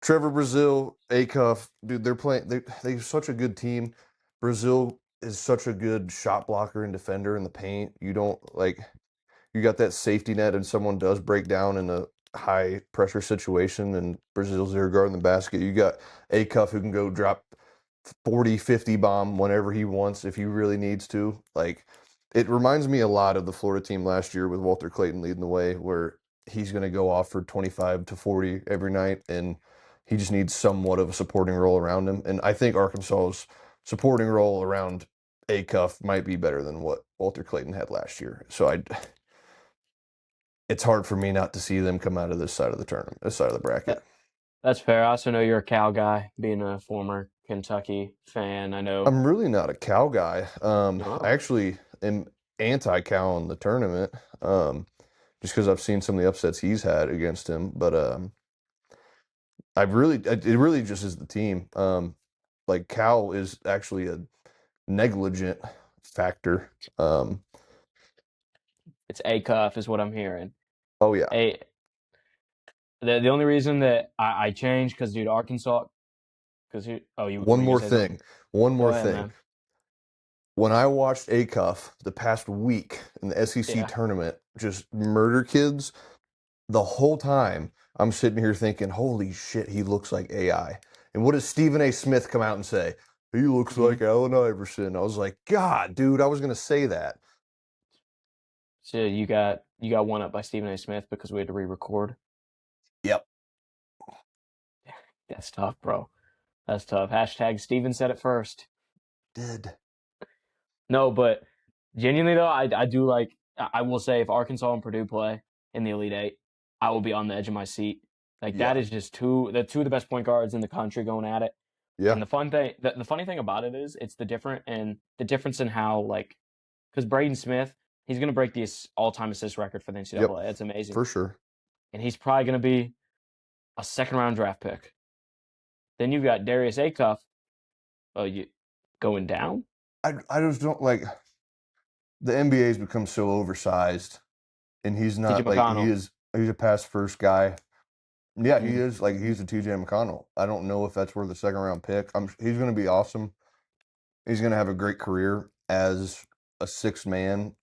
Trevor Brazile, Acuff, dude, they're playing. They're such a good team. Brazile is such a good shot blocker and defender in the paint. You don't like you got that safety net, and someone does break down in a high pressure situation, and Brazil's there guarding the basket. You got Acuff who can go drop 40, 50 bomb whenever he wants if he really needs to. Like it reminds me a lot of the Florida team last year with Walter Clayton leading the way, where he's going to go off for 25 to 40 every night, and he just needs somewhat of a supporting role around him. And I think Arkansas's supporting role around Acuff might be better than what Walter Clayton had last year. So it's hard for me not to see them come out of this side of the tournament, this side of the bracket. That, that's fair. I also know you're a Cal guy, being a former Kentucky fan. I know. I'm really not a Cal guy. I Oh, actually am anti-Cal in the tournament, just because I've seen some of the upsets he's had against him. But it really just is the team. Like Cal is actually a negligent factor. Um, it's A cuff is what I'm hearing. oh yeah. A the only reason that I changed because dude, Arkansas. Because you One were you gonna more say something? thing. One Go more ahead, thing. man. When I watched Acuff the past week in the SEC Yeah. tournament, just murder kids, the whole time I'm sitting here thinking, holy shit, he looks like AI. And what does Stephen A. Smith come out and say? He looks Hmm. like Allen Iverson. I was like, God, dude, I was gonna say that. So you got one up by Stephen A. Smith because we had to re-record. Yep. That's tough, bro. That's tough. Hashtag Steven said it first. Did. No, but genuinely though, I do like. I will say if Arkansas and Purdue play in the Elite Eight, I will be on the edge of my seat. Like that Yeah. is just two of the best point guards in the country going at it. Yeah. And the funny thing about it is, it's the difference in how like because Braden Smith, he's gonna break the all-time assist record for the Yep. NCAA. That's amazing, For sure. and he's probably gonna be a second round draft pick. Then you've got Darius Acuff. Oh, you going down? I just don't like the NBA's become so oversized, and he's TJ not like McConnell. he's a pass first guy. Yeah, he Mm. is like he's a TJ McConnell. I don't know if that's worth a second round pick. He's going to be awesome. He's going to have a great career as a six man,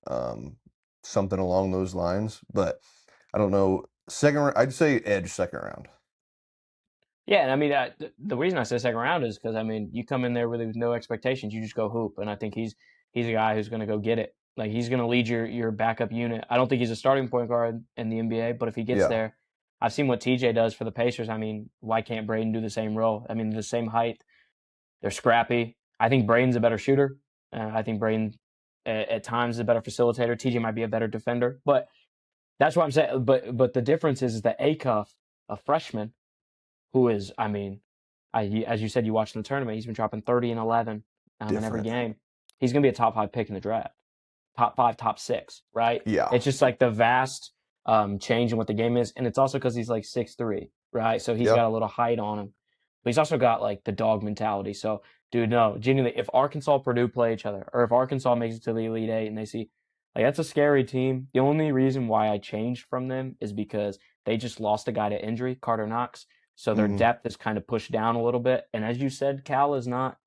something along those lines. But I don't know. Second, I'd say edge second round. Yeah, and I mean the reason I say second round is because I mean you come in there really with no expectations, you just go hoop, and I think he's a guy who's going to go get it. Like he's going to lead your backup unit. I don't think he's a starting point guard in the NBA, but if he gets Yeah. there, I've seen what TJ does for the Pacers. I mean, why can't Braden do the same role? I mean, the same height, they're scrappy. I think Braden's a better shooter. I think Braden at times is a better facilitator. TJ might be a better defender, but that's what I'm saying. But the difference is that Acuff, a freshman, who is, I mean, as you said, you watched in the tournament, he's been dropping 30 and 11 in every Different. game. He's going to be a top five pick in the draft, top five, top six, right? Yeah. It's just like the vast change in what the game is. And it's also because he's like 6'3", right? So he's Yeah. got a little height on him. But he's also got like the dog mentality. So, dude, no, genuinely, if Arkansas Purdue play each other, or if Arkansas makes it to the Elite Eight and they see, like, that's a scary team. The only reason why I changed from them is because they just lost a guy to injury, Carter Knox. So their Hmm. depth is kind of pushed down a little bit. And as you said, Cal is not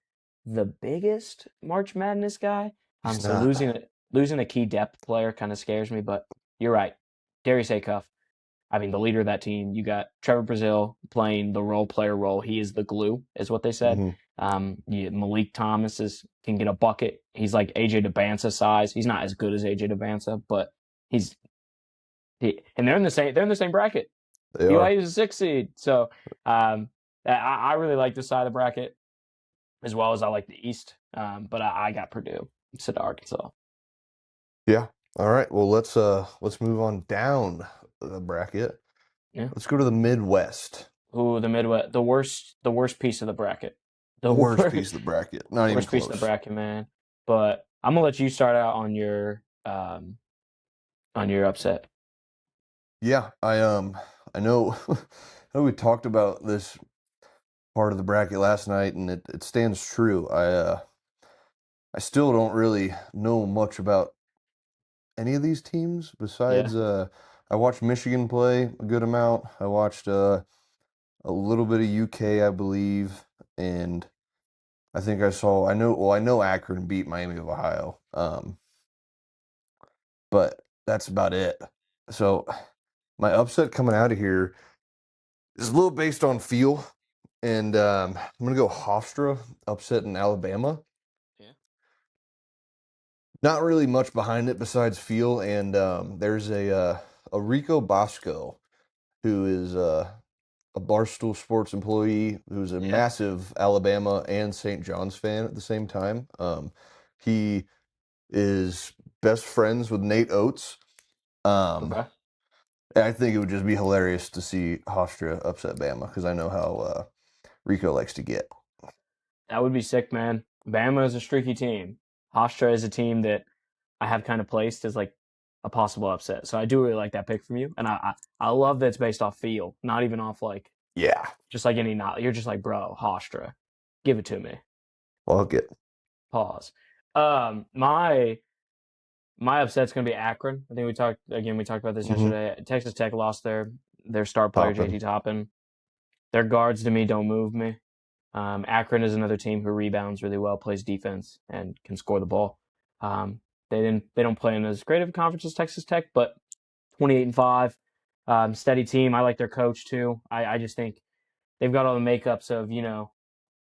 the biggest March Madness guy. He's So not. losing a key depth player kind of scares me. But you're right, Darius Acuff. I mean, the leader of that team. You got Trevor Brazile playing the role player role. He is the glue, is what they said. Hmm. Malik Thomas can get a bucket. He's like AJ DeBanza size. He's not as good as AJ DeBanza, but he's and they're in the same bracket. They are. BYU is a 6 seed, so I really like this side of the bracket as well as I like the East. But I got Purdue instead of Arkansas. Yeah. All right. Well, let's move on down the bracket. Yeah. Let's go to the Midwest. Ooh, the Midwest, the worst piece of the bracket, the Worst worst, piece of the bracket. Not even worst piece of the close. bracket, man. But I'm gonna let you start out on your upset. Yeah, I know I know we talked about this part of the bracket last night and it stands true. I still don't really know much about any of these teams Yeah, besides I watched Michigan play a good amount. I watched a little bit of UK, I believe, and I think I know Akron beat Miami of Ohio. But that's about it. So my upset coming out of here is a little based on feel, and I'm gonna go Hofstra upset in Alabama. yeah, Not really much behind it besides feel, and there's a Rico Bosco who is a Barstool Sports employee who's a yeah. massive Alabama and St. John's fan at the same time. He is best friends with Nate Oates. Um, Okay, I think it would just be hilarious to see Hofstra upset Bama because I know how Rico likes to get. that would be sick, man. Bama is a streaky team. Hofstra is a team that I have kind of placed as like a possible upset. So I do really like that pick from you, and I love that it's based off feel, not even off like Yeah, just like any not. You're just like, bro, Hofstra, give it to me. well, I'll get. Pause. My upset's gonna be Akron. I think we talked about this Hmm. yesterday. Texas Tech lost their star player Toppin. JT Toppin. Their guards to me don't move me. Akron is another team who rebounds really well, plays defense, and can score the ball. They don't play in as great of a conference as Texas Tech, but 28-5, steady team. I like their coach too. I just think they've got all the makeups of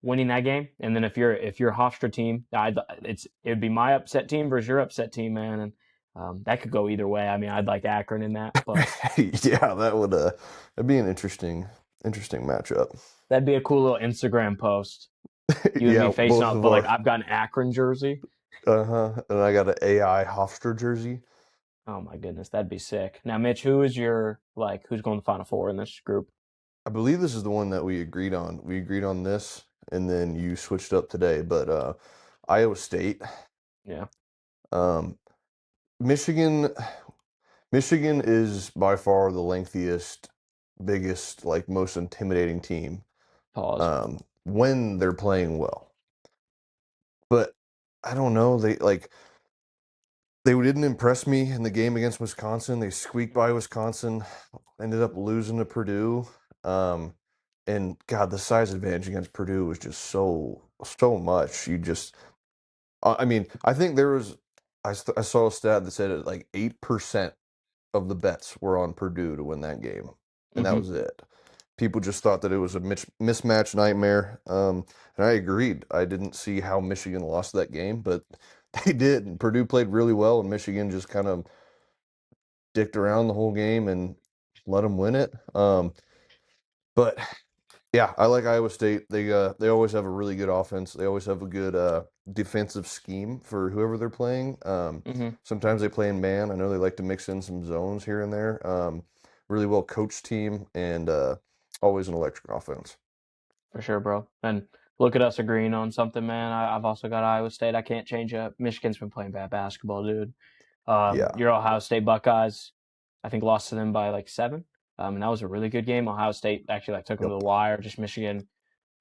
winning that game. And then if you're a Hofstra team, it would be my upset team versus your upset team, man. And that could go either way. I mean, I'd like Akron in that, but Yeah, that'd be an interesting matchup. that'd be a cool little Instagram post. You and me Yeah, facing both off, of but like our I've got an Akron jersey. and I got an AI Hofstra jersey. Oh my goodness, that'd be sick. Now, Mitch, who's going to the Final Four in this group? I believe this is the one that we agreed on. We agreed on this, and then you switched up today. But Iowa State, Yeah, um, Michigan, Michigan is by far the lengthiest, biggest, like most intimidating team pause. when they're playing well. But I don't know. They didn't impress me in the game against Wisconsin. They squeaked by Wisconsin, ended up losing to Purdue. Um, and God, the size advantage against Purdue was just so much. I mean, I think there was, I saw a stat that said like 8% of the bets were on Purdue to win that game, and that Mm-hmm. was it. People just thought that it was a mismatch nightmare, and I agreed. I didn't see how Michigan lost that game, but they did. And Purdue played really well, and Michigan just kind of dicked around the whole game and let them win it. But yeah, I like Iowa State. They always have a really good offense. They always have a good defensive scheme for whoever they're playing. Mm-hmm. Sometimes they play in man. I know they like to mix in some zones here and there. Really well coached team and always an electric offense. For sure, bro. And look at us agreeing on something, man. I've also got Iowa State. I can't change up. Michigan's been playing bad basketball, dude. Yeah. Your Ohio State Buckeyes, I think lost to them by like 7. And that was a really good game. Ohio State actually like took them to the Yep. wire. Just Michigan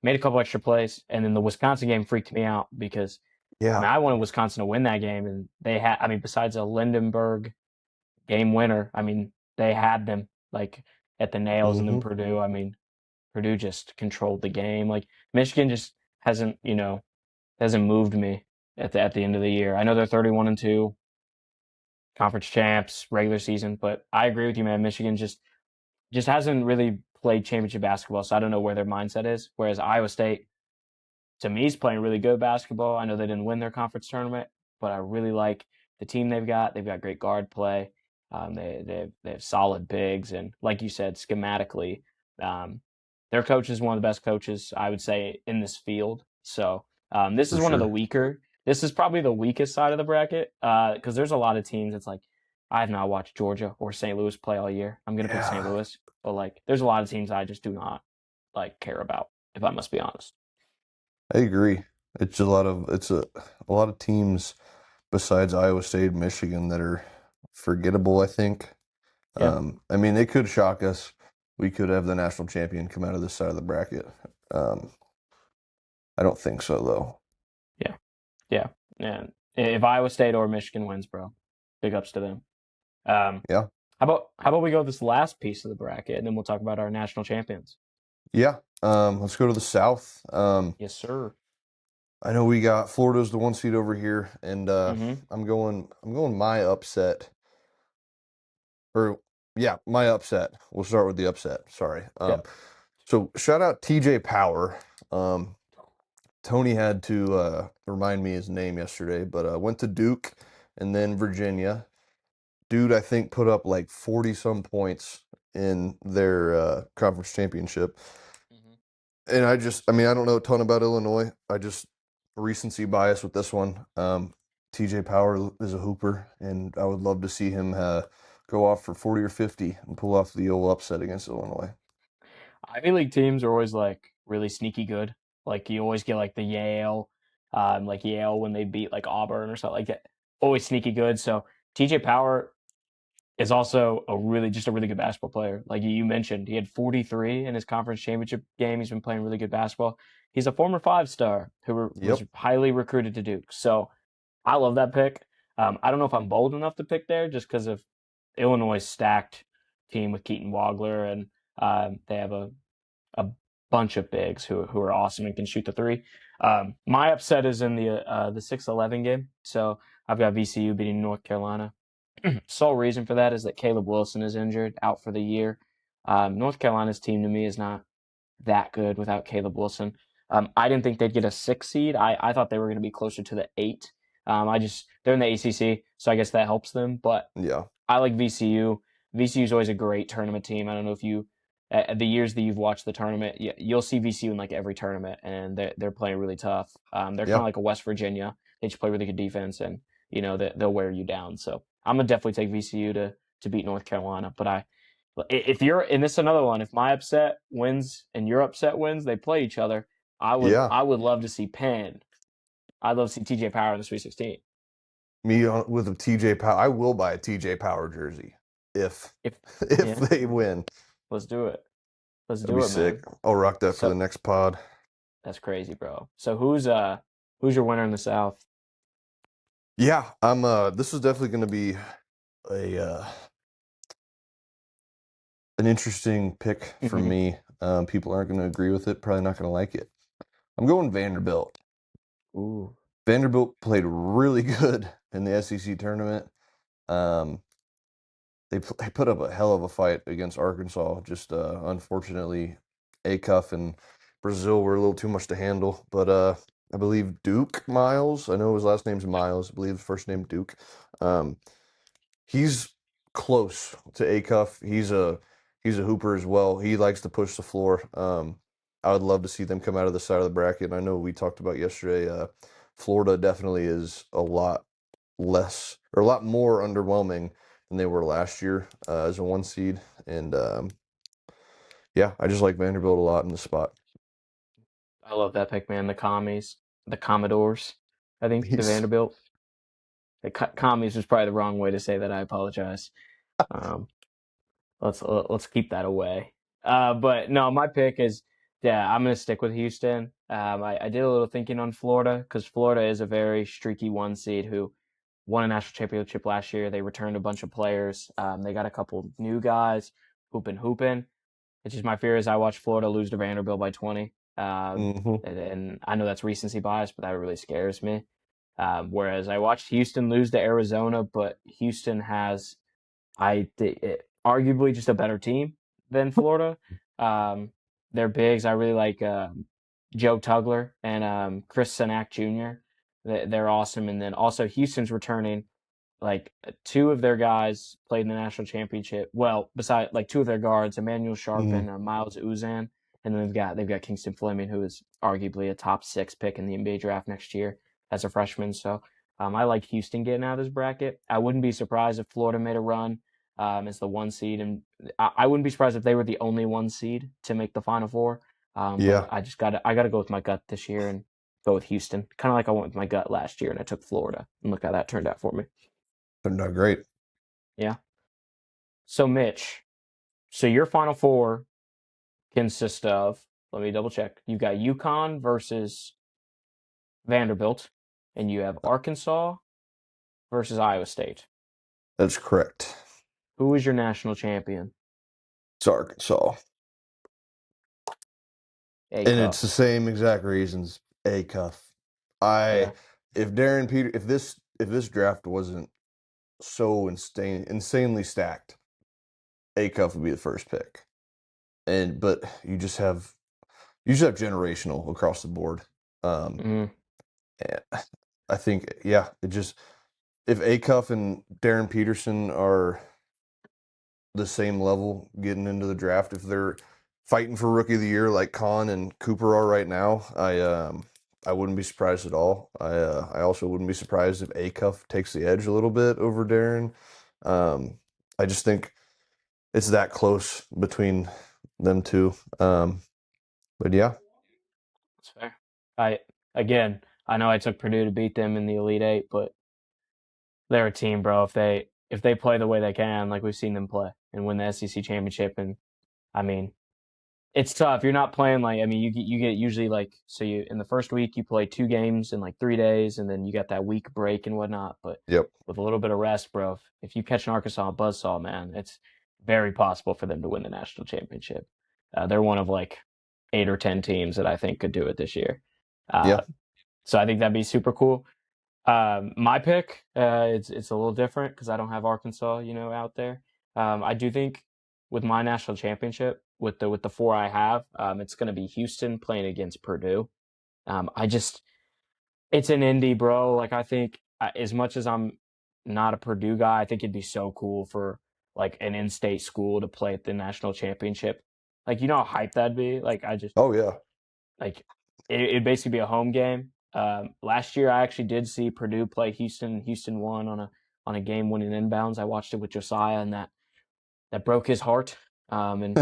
made a couple extra plays, and then the Wisconsin game freaked me out because I Yeah. mean I wanted Wisconsin to win that game, and they had. I mean, besides a Lindenberg game winner, I mean they had them like at the nails, and then Hmm. Purdue just controlled the game. Like Michigan just hasn't moved me at the end of the year. I know they're 31-2, conference champs, regular season, but I agree with you, man. Michigan just just hasn't really played championship basketball, so I don't know where their mindset is. Whereas Iowa State, to me, is playing really good basketball. I know they didn't win their conference tournament, but I really like the team they've got. They've got great guard play. They have solid bigs, and like you said, schematically, um, their coach is one of the best coaches I would say in this field. So this for is one of the sure. weaker. This is probably the weakest side of the bracket because there's a lot of teams. It's like I have not watched Georgia or St. Louis play all year. I'm gonna pick St. Yeah, Louis, but like there's a lot of teams I just do not like care about. If I must be honest. I agree. It's a lot of teams besides Iowa State and Michigan that are forgettable, I think. Yeah, I mean, they could shock us. We could have the national champion come out of this side of the bracket. Um, I don't think so, though. yeah, yeah. And if Iowa State or Michigan wins, bro, big ups to them. Um, Yeah. how about we go this last piece of the bracket, and then we'll talk about our national champions. Yeah. Let's go to the South. Yes, sir. I know we got Florida's the one seed over here, and Mm-hmm. I'm going my upset. Or yeah, my upset. We'll start with the upset. Sorry. Yep. So shout out TJ Power. Um, Tony had to remind me his name yesterday, but went to Duke and then Virginia. Dude, I think put up like 40 some points in their conference championship. Mm-hmm. And I mean, I don't know a ton about Illinois. I just recency bias with this one. TJ Power is a hooper, and I would love to see him go off for 40 or 50 and pull off the old upset against Illinois. Ivy League teams are always like really sneaky good. Like you always get like Yale when they beat like Auburn or something like that. Always sneaky good. So TJ Power is also a really good basketball player. Like you mentioned, he had 43 in his conference championship game. He's been playing really good basketball. He's a former 5 star was Yep. highly recruited to Duke. So I love that pick. I don't know if I'm bold enough to pick there just because of Illinois' stacked team with Keaton Wagler, and they have a bunch of bigs who are awesome and can shoot the three. My upset is in the 6-11 game. So I've got VCU beating North Carolina. Sole reason for that is that Caleb Wilson is injured, out for the year. North Carolina's team to me is not that good without Caleb Wilson. I didn't think they'd get a 6 seed. I thought they were going to be closer to the 8. They're in the ACC, so I guess that helps them. But Yeah. I like VCU. VCU is always a great tournament team. I don't know if you, the years that you've watched the tournament, you'll see VCU in like every tournament, and they're playing really tough. They're kind of Yeah. like a West Virginia. They just play really good defense, and they'll wear you down. So I'm gonna definitely take VCU to beat North Carolina. But if you're, and this is another one, if my upset wins and your upset wins, they play each other. Yeah. I would love to see Penn. I'd love to see TJ Power in the Sweet 16. With a TJ Power, I will buy a TJ Power jersey if If if yeah, they win. let's do it. Let's That'd be do it, sick. man. I'll rock that for the So next pod. that's crazy, bro. So who's your winner in the South? Yeah, this is definitely going to be a an interesting pick for me. People aren't going to agree with it, probably not going to like it. I'm going Vanderbilt. Ooh. Vanderbilt played really good in the SEC tournament. Um, they put up a hell of a fight against Arkansas. Just unfortunately, Acuff and Brazil were a little too much to handle. But I believe Duke Miles. I know his last name's Miles. I believe his first name Duke. Um, he's close to Acuff. He's a hooper as well. He likes to push the floor. I would love to see them come out of the side of the bracket. And I know we talked about yesterday. Florida definitely is a lot less or a lot more underwhelming than they were last year as a one seed. And yeah, I just like Vanderbilt a lot in the spot. I love that pick, man. The Commodores. I think the He's Vanderbilt. Commies was probably the wrong way to say that. I apologize. Um, let's keep that away. But no, my pick is yeah. I'm gonna stick with Houston. I did a little thinking on Florida because Florida is a very streaky one seed who won a national championship last year. They returned a bunch of players. They got a couple new guys hooping. It's just my fear is I watch Florida lose to Vanderbilt by 20. hmm And I know that's recency bias, but that really scares me. Whereas I watched Houston lose to Arizona, but Houston has arguably just a better team. than Florida. They're bigs. I really like Joe Tugler and Chris Sanak Jr. They're awesome. And then also Houston's returning like two of their guys played in the national championship. Well, besides like two of their guards, Emmanuel Sharp Mm, and Miles Uzan, and then they've got Kingston Fleming, who is arguably a top 6 pick in the NBA draft next year as a freshman. So I like Houston getting out of this bracket. I wouldn't be surprised if Florida made a run as the 1 seed, and I wouldn't be surprised if they were the only 1 seed to make the Final Four. But yeah, I gotta go with my gut this year and go with Houston, kind of like I went with my gut last year and I took Florida, and look how that turned out for me. turned out great. Yeah. So Mitch, so your Final Four consist of, let me double check. You've got UConn versus Vanderbilt, and you have Arkansas versus Iowa State. That's correct. Who is your national champion? It's Arkansas. A And it's the Cuff. same exact reasons. A cuff. I Yeah. if Darren Peter if this draft wasn't so insanely stacked, A cuff would be the first pick. But you just have generational across the board. Um Mm-hmm. and I think yeah, it just if A cuff and Darren Peterson are the same level getting into the draft, if they're fighting for rookie of the year like Kahn and Cooper are right now, I wouldn't be surprised at all. I also wouldn't be surprised if Acuff takes the edge a little bit over Darren. Um, I just think it's that close between them two. But yeah, That's fair. I again, I know I took Purdue to beat them in the Elite Eight, but they're a team, bro. If they play the way they can, like we've seen them play, and win the SEC championship, and I mean, it's tough. You're not playing like, I mean, you get usually like, so you in the first week you play 2 games in like 3 days, and then you got that week break and whatnot. But yep, with a little bit of rest, bro, if you catch an Arkansas buzzsaw, man, it's very possible for them to win the national championship. They're one of like 8 or 10 teams that I think could do it this year. Uh, yeah, so I think that'd be super cool. My pick, it's a little different because I don't have Arkansas, out there. I do think with my national championship, with the four I have, it's going to be Houston playing against Purdue. I just, it's an Indy, bro. Like I think as much as I'm not a Purdue guy, I think it'd be so cool for like an in-state school to play at the national championship. Like you know how hype that'd be. Like I just oh yeah, like it'd basically be a home game. Last year, I actually did see Purdue play Houston. Houston won on a game-winning inbounds. I watched it with Josiah, and that broke his heart. And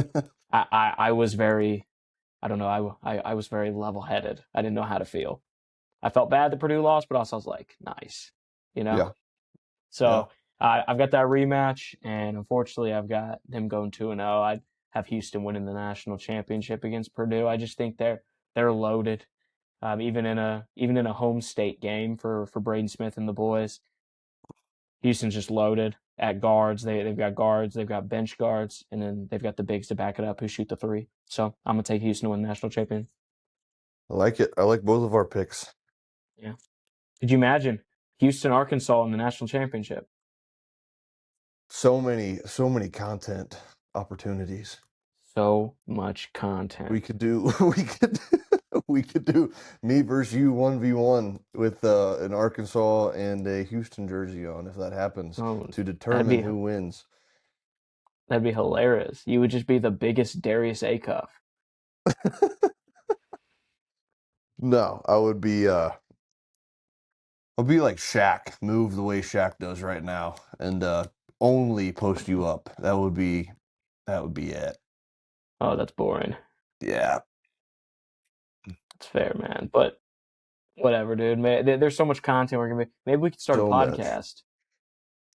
I was very, I don't know, I was very level-headed. I didn't know how to feel. I felt bad that Purdue lost, but also I was like, nice, you know. yeah, yeah. So I've got that rematch, and unfortunately, I've got them going 2-0. I'd have Houston winning the national championship against Purdue. I just think they're loaded. Even in a home state game for Braden Smith and the boys, Houston's just loaded at guards. They've got guards, they've got bench guards, and then they've got the bigs to back it up who shoot the three. So I'm gonna take Houston to win the national champion. I like it. I like both of our picks. Yeah. Could you imagine Houston, Arkansas in the national championship? So many content opportunities. So much content. We could do we could do me versus you 1v1 with an Arkansas and a Houston jersey on if that happens Oh, to that'd determine be who wins. that'd be hilarious. You would just be the biggest Darius Acuff. No, I'll be like Shaq, move the way Shaq does right now and only post you up. That would be it. Oh, that's boring. Yeah, That's fair, man. But whatever, dude. There's so much content we're gonna be. Maybe we could start a so much. podcast.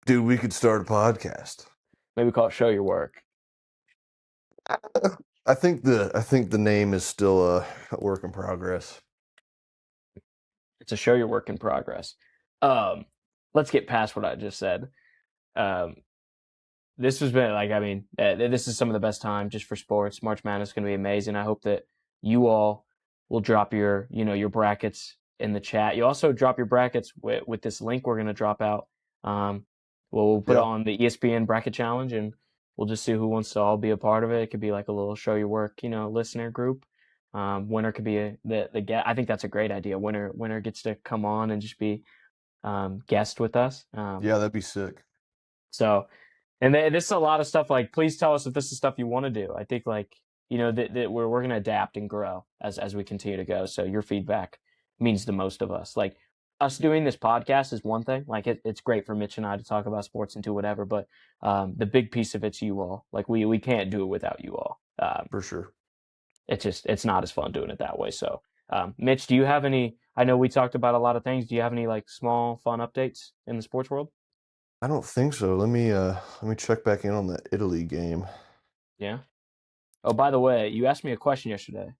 Dude, we could start a podcast. Maybe call it Show Your Work. I think the name is still a work in progress. It's a Show Your Work in progress. Let's get past what I just said. Um, this has been like, I mean, this is some of the best time just for sports. March Madness is going to be amazing. I hope that you all will drop your brackets in the chat. You also drop your brackets with this link we're going to drop out. We'll put it Yeah. on the ESPN bracket challenge, and we'll just see who wants to all be a part of it. It could be like a little show your work, listener group. Winner could be the guest. I think that's a great idea. Winner gets to come on and just be guest with us. Yeah, that'd be sick. So, and this is a lot of stuff. Like, please tell us if this is stuff you want to do. I think like that we're gonna adapt and grow as we continue to go. So your feedback means the most of us. Like us doing this podcast is one thing. Like it's great for Mitch and I to talk about sports and do whatever. But the big piece of it's you all. Like we can't do it without you all. For sure. It's not as fun doing it that way. So, Mitch, do you have any? I know we talked about a lot of things. Do you have any like small fun updates in the sports world? I don't think so. Let me check back in on the Italy game. Yeah. Oh, by the way, you asked me a question yesterday,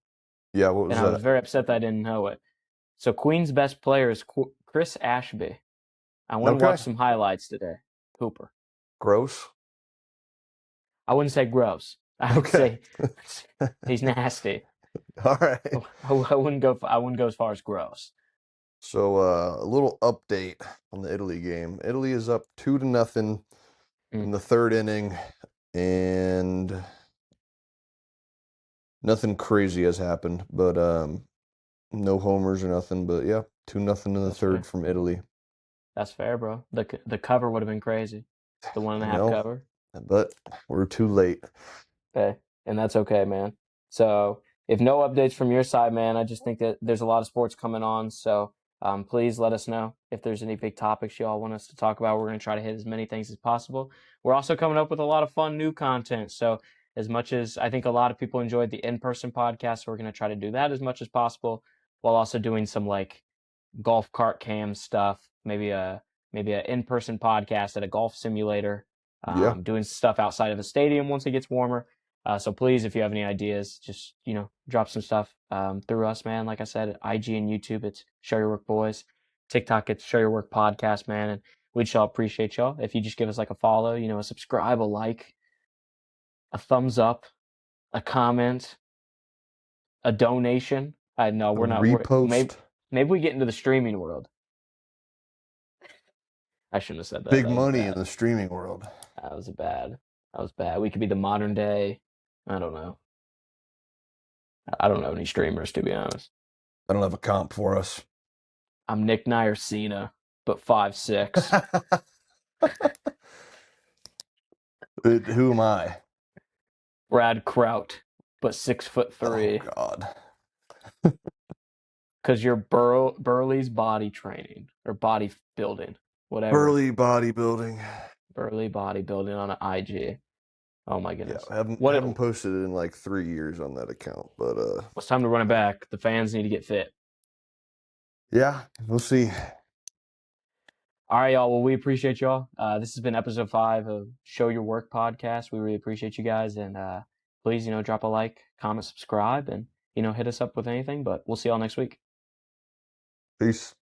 Yeah, what was and I was that? very upset that I didn't know it. So Queen's best player is Chris Ashby. I went and Okay. watched some highlights today. Hooper. Gross. I wouldn't say gross. I would Okay. say he's nasty. All right. I wouldn't go. I wouldn't go as far as gross. So a little update on the Italy game. Italy is up 2-0 in the third inning, and nothing crazy has happened, but no homers or nothing. But yeah, 2-0 in the That's third fair. from Italy. That's fair, bro. The cover would have been crazy. The one and I a half know, cover. but we're too late. Okay, and that's okay, man. So if no updates from your side, man, I just think that there's a lot of sports coming on. So please let us know if there's any big topics y'all want us to talk about. We're going to try to hit as many things as possible. We're also coming up with a lot of fun new content. So as much as I think a lot of people enjoyed the in-person podcast, we're going to try to do that as much as possible while also doing some like golf cart cam stuff, maybe a in-person podcast at a golf simulator, Yeah, doing stuff outside of a stadium once it gets warmer. So please, if you have any ideas, just drop some stuff through us, man. Like I said, IG and YouTube, it's Show Your Work Boys. TikTok, it's Show Your Work Podcast, man. And we'd sure appreciate y'all if you just give us like a follow, a subscribe, a like, a thumbs up, a comment, a donation. I know a we're not. repost. Maybe we get into the streaming world. I shouldn't have said that. Big That was money in bad. the streaming world. That was bad. That was bad. We could be the modern day. I don't know. I don't know any streamers, to be honest. I don't have a comp for us. I'm Nick Cena, but 5'6". Who am I? Brad Kraut, but Oh 6'3". God. Because you're Burley's body training or body building, whatever. Burly bodybuilding. Burley bodybuilding on an IG. Oh my Yeah, goodness. I haven't What? haven't posted it in like 3 years on that account, but It's time to run it back. The fans need to get fit. yeah, we'll see. All right, y'all. Well, we appreciate y'all. This has been episode 5 of Show Your Work podcast. We really appreciate you guys, and please, drop a like, comment, subscribe, and hit us up with anything. But we'll see y'all next week. Peace.